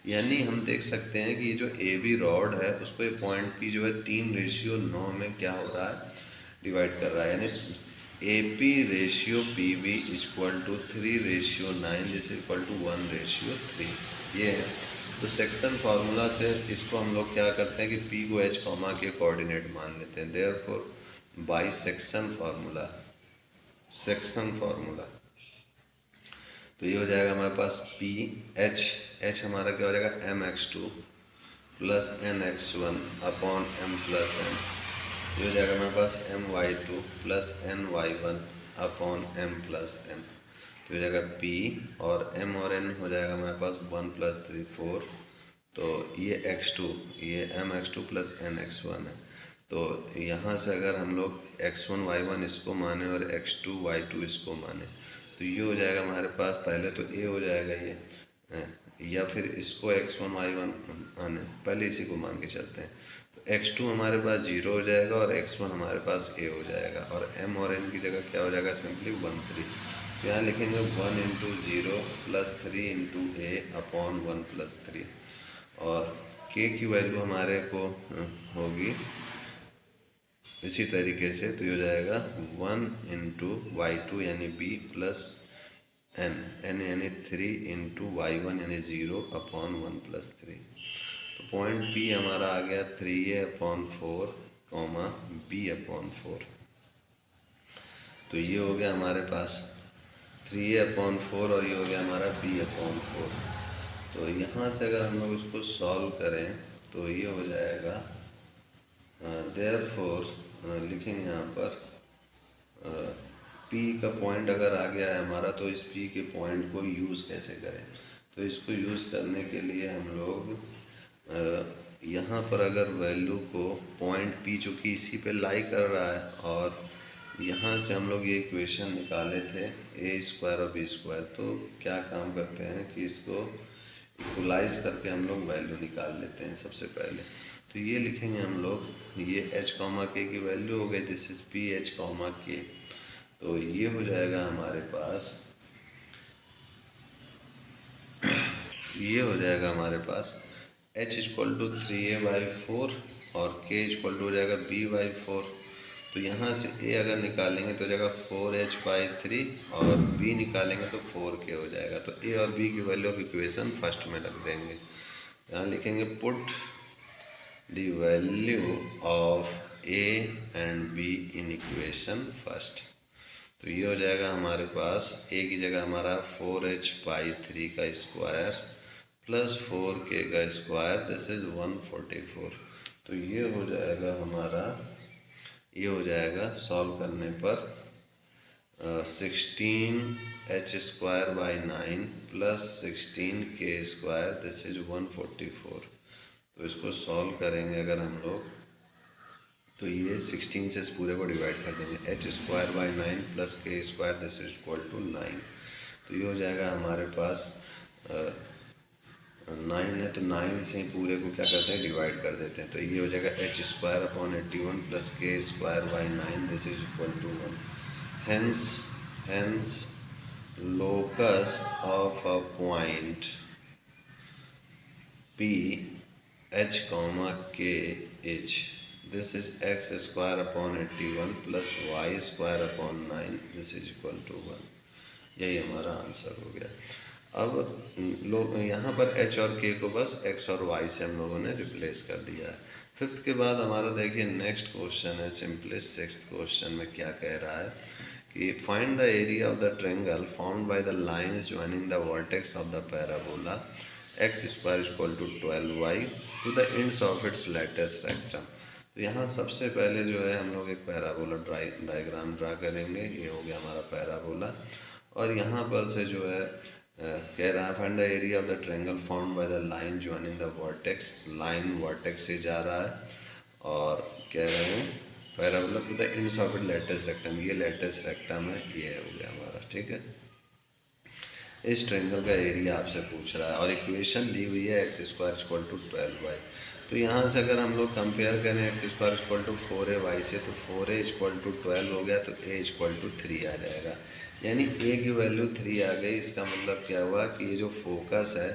A: यानी हम देख सकते हैं कि ये जो ए बी रॉड है उसको ये पॉइंट पी जो है 3:9 में क्या हो रहा है डिवाइड कर रहा है, यानी A P ratio P B equal to 3:9 this equal to 1:3, ये है। तो सेक्शन फार्मूला से इसको हम लोग क्या करते हैं कि पी को एच कॉमा के कोऑर्डिनेट मान लेते हैं, therefore by section formula, section formula तो ये हो जाएगा हमारे पास पी एच, एच हमारा क्या हो जाएगा mx2 plus nx1 upon m plus n, ये हो जाएगा हमारे पास my2 plus ny1 upon m plus n, तो हो जाएगा p और m और n हो जाएगा हमारे पास 1 प्लस 3 4, तो ये x2, ये mx2 प्लस nx1 है। तो यहाँ से अगर हम लोग x1 y1 इसको माने और x2 y2 इसको माने तो ये हो जाएगा हमारे पास, पहले तो a हो जाएगा ये, या फिर इसको x1 y1 माने, पहले इसी को मान के चलते हैं। तो x2 हमारे पास 0 हो जाएगा और x1 हमारे पास a हो जाएगा, और m और n की जगह क्या हो जाएगा सिंपली 1 3, तो यहाँ लिखेंगे 1 इंटू 0 प्लस 3 इंटू ए अपॉन 1 प्लस 3, और k की वैल्यू हमारे को होगी इसी तरीके से, तो ये हो जाएगा 1 इंटू y2 यानी b प्लस n, n यानी 3 इंटू y1 यानी 0 अपॉन 1 प्लस 3। तो पॉइंट p हमारा आ गया 3a upon 4 comma b upon 4, तो ये हो गया हमारे पास 3a अपॉन 4 और ये हो गया हमारा b अपॉन 4। तो यहाँ से अगर हम लोग इसको सॉल्व करें तो ये हो जाएगा देयरफॉर लिखेंगे यहाँ पर P का पॉइंट अगर आ गया है हमारा, तो इस P के पॉइंट को यूज़ कैसे करें। तो इसको यूज़ करने के लिए हम लोग यहाँ पर अगर वैल्यू को पॉइंट P चूँकि इसी पे लाई कर रहा है, और यहाँ से हम लोग ये इक्वेशन निकाले थे ए स्क्वायर और बी स्क्वायर, तो क्या काम करते हैं कि इसको इक्वलाइज करके हम लोग वैल्यू निकाल लेते हैं सबसे पहले। तो ये लिखेंगे हम लोग, ये h कॉमा के की वैल्यू हो गई, this is P H comma के, तो ये हो जाएगा हमारे पास, ये हो जाएगा हमारे पास h इक्वल टू 3a/4 और k इक्वल टू हो जाएगा b/4। तो यहाँ से a अगर निकालेंगे तो हो जाएगा 4h/3 और b निकालेंगे तो 4k हो जाएगा। तो a और b की वैल्यू ऑफ इक्वेशन फर्स्ट में रख देंगे, यहाँ लिखेंगे put the value of a and b in equation first। तो ये हो जाएगा हमारे पास a की जगह हमारा 4h/3 का स्क्वायर प्लस 4k का स्क्वायर दिस इज 144। तो ये हो जाएगा हमारा, ये हो जाएगा सॉल्व करने पर 16h² plus 16k square this is 144। तो इसको सॉल्व करेंगे अगर हम लोग, तो ये 16 से इस पूरे को डिवाइड कर देंगे, h² plus k square this is equal to 9। तो ये हो जाएगा हमारे पास 9 है, तो 9 से पूरे को क्या करते हैं डिवाइड कर देते हैं। तो ये हो जाएगा h² plus k² this is equal to 1। Hence locus of a point P h comma k h this is x² plus y² this is equal to 1। यही हमारा आंसर हो गया। अब लोग यहाँ पर h और k को बस x और y से हम लोगों ने रिप्लेस कर दिया है। फिफ्थ के बाद हमारा देखिए नेक्स्ट क्वेश्चन है सिंपलेस्ट। सिक्स्थ क्वेश्चन में क्या कह रहा है कि find the area of the triangle formed by the lines joining the vertex of the parabola x² equal to 12y to the ends of its latus rectum. तो यहाँ सबसे पहले जो है हम लोग एक पैराबोला डायग्राम ड्रा करेंगे। ये हो गया हमारा पैराबोला, और यहाँ पर से जो है कह रहा है find the area of the triangle formed by the line joining the vertex, line vertex से जा रहा है और कह रहे हैं parabola to the ends of it latus rectum, ये लेटेस्ट रेक्टम है, ये हो गया हमारा, ठीक है। इस ट्रायंगल का एरिया आपसे पूछ रहा है और इक्वेशन दी हुई है x square equal to 12y। तो यहाँ से अगर हम लोग कंपेयर करें x square equal to 4ay से, तो 4a इक्वल टू 12 हो गया, तो a इक्वल टू 3 आ जाएगा, यानी a की वैल्यू 3 आ गई। इसका मतलब क्या हुआ कि ये जो फोकस है,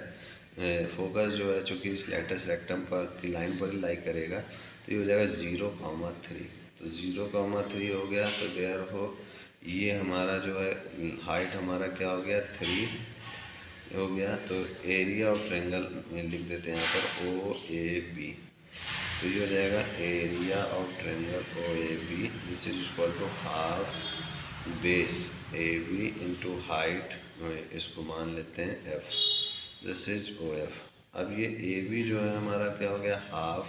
A: फोकस जो है चूँकि इस लेटेस्ट रेक्टम पर की लाइन पर ही लाई करेगा, तो ये हो जाएगा 0,3। तो 0,3 हो गया, तो देयरफॉर ये हमारा जो है हाइट हमारा क्या हो गया 3 हो गया। तो एरिया ऑफ ट्रायंगल में लिख देते हैं यहाँ पर OAB, तो ये हो जाएगा area of triangle OAB, this is equal to half base AB into height, इसको मान लेते हैं F, दिस इज OF। अब ये AB जो है हमारा क्या हो गया हाफ,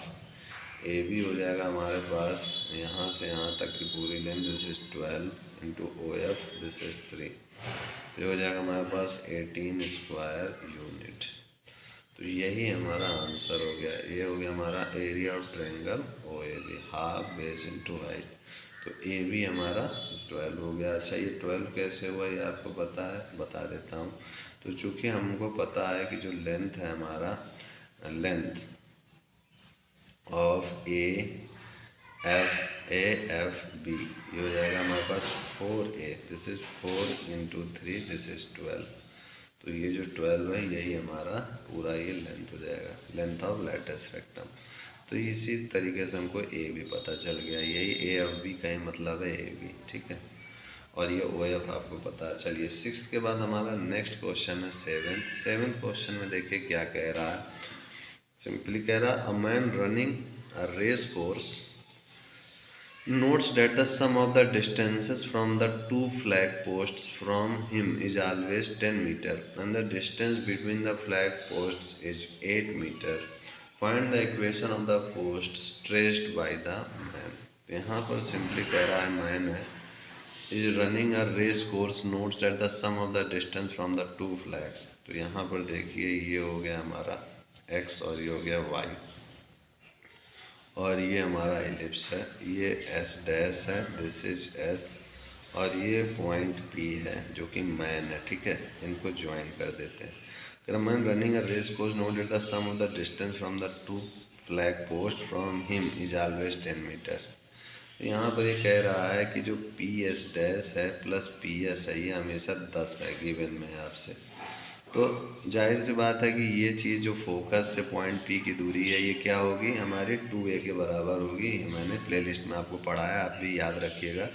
A: AB हो जाएगा हमारे पास यहाँ से यहाँ तक की पूरी length, this is 12 into OF, this is 3, ये हो जाएगा हमारे पास 18 स्क्वायर यूनिट। तो यही हमारा आंसर हो गया, ये हो गया हमारा area of triangle OAB, half base into height. तो AB हमारा 12 हो गया। अच्छा ये 12 कैसे हुआ ये आपको पता है, बता देता हूँ। तो चूँकि हमको पता है कि जो लेंथ है हमारा, लेंथ ऑफ AFB, ये हो जाएगा हमारे पास 4a, this is 4 into 3, this is 12। तो ये जो 12 है यही हमारा पूरा ये लेंथ हो जाएगा, लेंथ ऑफ लेटेस्ट रेक्टम। तो इसी तरीके से हमको ए भी पता चल गया, यही AFB का ही मतलब है AB, ठीक है। और ये OF आपको पता है। चलिए 6th के बाद हमारा नेक्स्ट क्वेश्चन है 7th क्वेश्चन में देखिए क्या कह रहा है। सिंपली कह रहा है a man running a race course notes that the sum of the distances from the two flag posts from him is always 10 meter and the distance between the flag posts is 8 meter. Find the equation of the posts traced by the man. तो यहाँ पर simply कह रहा है man है is running a race course notes that the sum of the distance from the two flags. तो यहाँ पर देखिए ये हो गया हमारा x और ये हो गया y और ये हमारा एलिप्स है, ये S डैश है, दिस इज S, और ये पॉइंट P है जो कि मैन है, ठीक है। इनको ज्वाइन कर देते हैं। अगर man running a race course note that the sum of the distance from the two flag post from him is always 10 metre. यहाँ पर ये कह रहा है कि जो PS डैश है प्लस PS है ये हमेशा 10 है, गिवन में है आपसे। तो जाहिर सी बात है कि ये चीज़ जो फोकस से पॉइंट P की दूरी है ये क्या होगी हमारी 2a के बराबर होगी। मैंने प्लेलिस्ट में आपको पढ़ाया, आप भी याद रखिएगा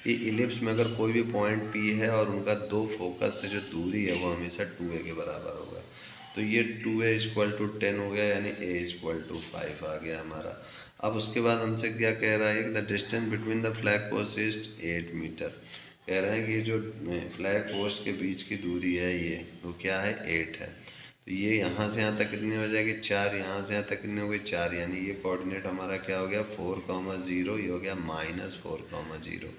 A: कि इलिप्स में अगर कोई भी पॉइंट P है और उनका दो फोकस से जो दूरी है वो हमेशा 2a के बराबर होगा। तो ये 2a इक्वल टू 10 हो गया, यानी a इक्वल टू 5 आ गया हमारा। अब उसके बाद हमसे क्या कह रहा है कि the distance between the flag post is 8 metre. कह रहे हैं कि जो फ्लैग पोस्ट के बीच की दूरी है ये वो क्या है 8 है। तो ये यहाँ से यहाँ तक कितनी हो जाएगी 4, यहाँ से यहाँ तक कितनी हो गई 4, यानी ये कोऑर्डिनेट हमारा क्या हो गया 4,0, ये हो गया -4,0।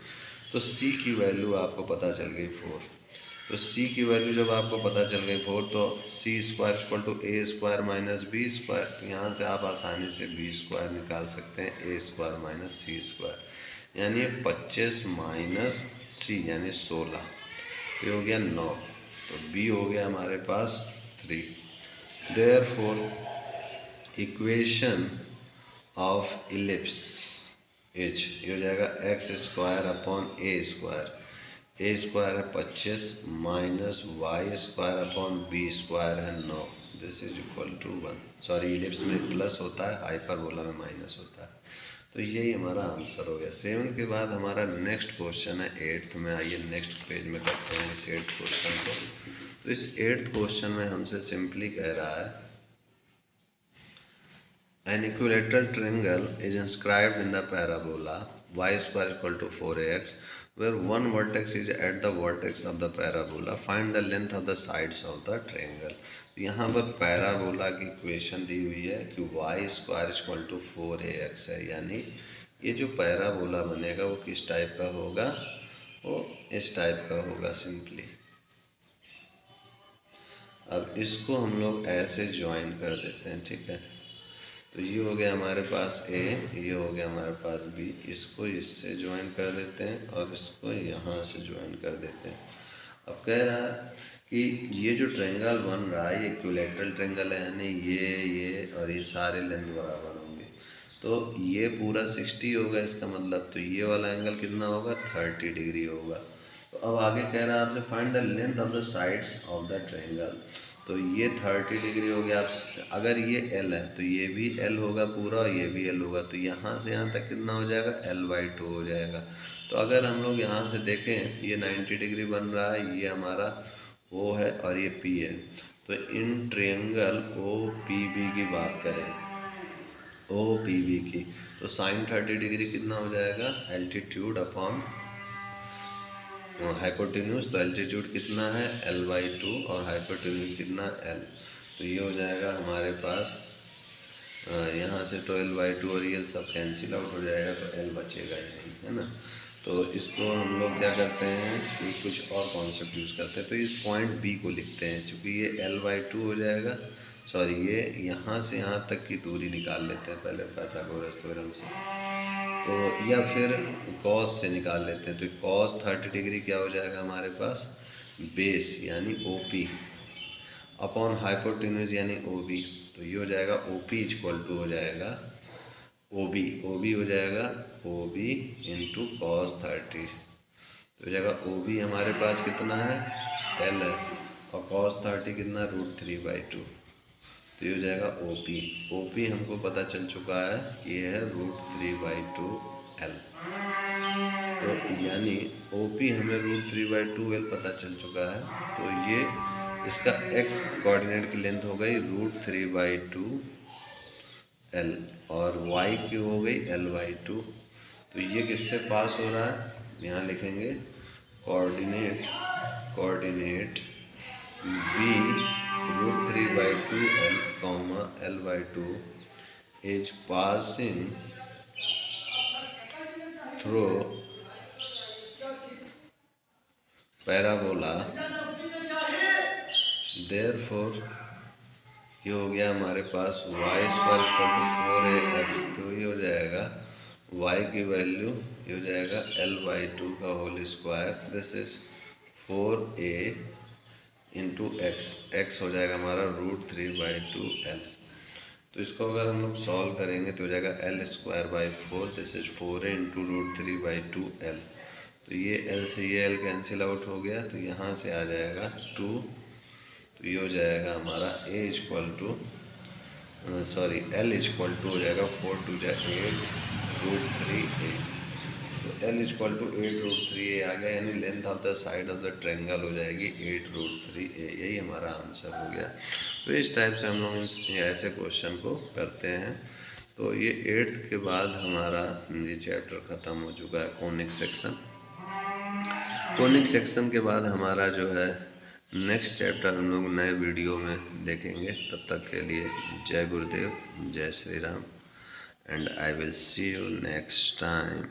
A: तो C की वैल्यू आपको पता चल गई 4। तो C की वैल्यू जब आपको पता चल गई 4 तो C square equal to A square minus B square. तो यहाँ से आप आसानी से B स्क्वायर निकाल सकते हैं, A square minus C square, यानी 25 माइनस C यानी 16, ये हो गया 9। तो B हो गया हमारे पास 3। Therefore equation of ellipse h ये हो जाएगा x square upon a square. A square है 25 minus Y square upon b square है 9, this is equal to 1। Sorry ellipse में प्लस होता है, हाइपरबोला में माइनस होता है। तो यही हमारा आंसर हो गया। 7 के बाद हमारा नेक्स्ट क्वेश्चन है 8th में। आइए नेक्स्ट पेज में करते हैं इस 8th क्वेश्चन को। तो इस 8th क्वेश्चन में हमसे सिंपली कह रहा है an equilateral triangle is inscribed in the parabola y square equal to 4ax where one vertex is at the vertex of the parabola. Find the length of the sides of the triangle. यहाँ पर parabola की equation दी हुई है कि Y square equal to 4ax है, यानी ये जो पैराबोला बनेगा वो किस टाइप का होगा, वो इस टाइप का होगा सिंपली। अब इसको हम लोग ऐसे ज्वाइन कर देते हैं, ठीक है। तो ये हो गया हमारे पास ए, ये हो गया हमारे पास बी, इसको इससे ज्वाइन कर देते हैं और इसको यहाँ से ज्वाइन कर देते हैं। अब कह रहा है कि ये जो ट्रायंगल बन रहा है ये इक्विलैटरल ट्रायंगल है, यानी ये और ये सारे लेंथ बराबर होंगे। तो ये पूरा 60 होगा इसका मतलब, तो ये वाला एंगल कितना होगा, 30 डिग्री होगा। तो अब आगे कह रहा है आपसे find the length of the sides of the triangle. तो ये 30 डिग्री हो गया। आप अगर ये L है तो ये भी L होगा पूरा, ये भी L होगा, तो यहाँ से यहाँ तक कितना हो जाएगा, L/2 हो जाएगा। तो अगर हम लोग यहाँ से देखें ये 90 डिग्री बन रहा है, ये हमारा O है और ये P है। तो इन ट्रायंगल OPB की बात करें, OPB की, तो साइन 30 डिग्री कितना हो जाएगा, एल्टीट्यूड अपॉन हाइपोटेन्यूज। तो एल्टीट्यूड कितना है, L/2 और हाइपोटेन्यूज कितना, L। तो ये हो जाएगा हमारे पास यहाँ से तो L/2 और ये सब कैंसिल आउट हो जाएगा, तो L बचेगा ही नहीं, है ना। तो इसको हम लोग क्या करते हैं कि कुछ और कॉन्सेप्ट यूज़ करते हैं। तो इस पॉइंट B को लिखते हैं, चूँकि ये L/2 हो जाएगा, सॉरी ये यहाँ से यहाँ तक की दूरी निकाल लेते हैं पहले पाइथागोरस थ्योरम से, तो या फिर कॉस से निकाल लेते हैं। तो कॉस 30 डिग्री क्या हो जाएगा हमारे पास, बेस यानी OP अपॉन हाइपोटेन्यूज यानी OB। तो ये हो जाएगा OP इक्वल टू हो जाएगा OB हो जाएगा OB इंटू कॉस 30। तो हो जाएगा OB हमारे पास कितना है, L है, और कॉस 30 कितना, √3/2। तो ये हो जाएगा OP हमको पता चल चुका है कि ये है √3/2 L। तो यानी OP हमें √3/2 L पता चल चुका है। तो ये इसका x कोऑर्डिनेट की लेंथ हो गई √3/2 L और y की हो गई L/2। तो ये किससे पास हो रहा है, यहाँ लिखेंगे coordinate B √3/2 L, L/2 is passing through parabola, therefore ये हो गया हमारे पास y² = 4ax। तो ये हो जाएगा y की वैल्यू, ये हो जाएगा L/2 का whole square, this is 4a into x हो जाएगा हमारा √3/2 L। तो इसको अगर हम लोग सॉल्व करेंगे तो हो जाएगा L²/4, this is 4a into √3/2 L। तो ये L से ये L कैंसिल आउट हो गया, तो यहाँ से आ जाएगा 2। तो ये हो जाएगा हमारा L इक्वल टू हो जाएगा 4 × 2 = 8 √3a। तो L इक्वल टू 8 √3a आ गया, यानी length of the side of the triangle हो जाएगी 8 √3a। यही हमारा आंसर हो गया। तो इस टाइप से हम लोग ऐसे क्वेश्चन को करते हैं। तो ये 8th के बाद हमारा ये चैप्टर ख़त्म हो चुका है, कोनिक सेक्शन। कोनिक सेक्शन के बाद हमारा जो है नेक्स्ट चैप्टर हम लोग नए वीडियो में देखेंगे। तब तक के लिए जय गुरुदेव, जय Shri Ram, and I will see you next time.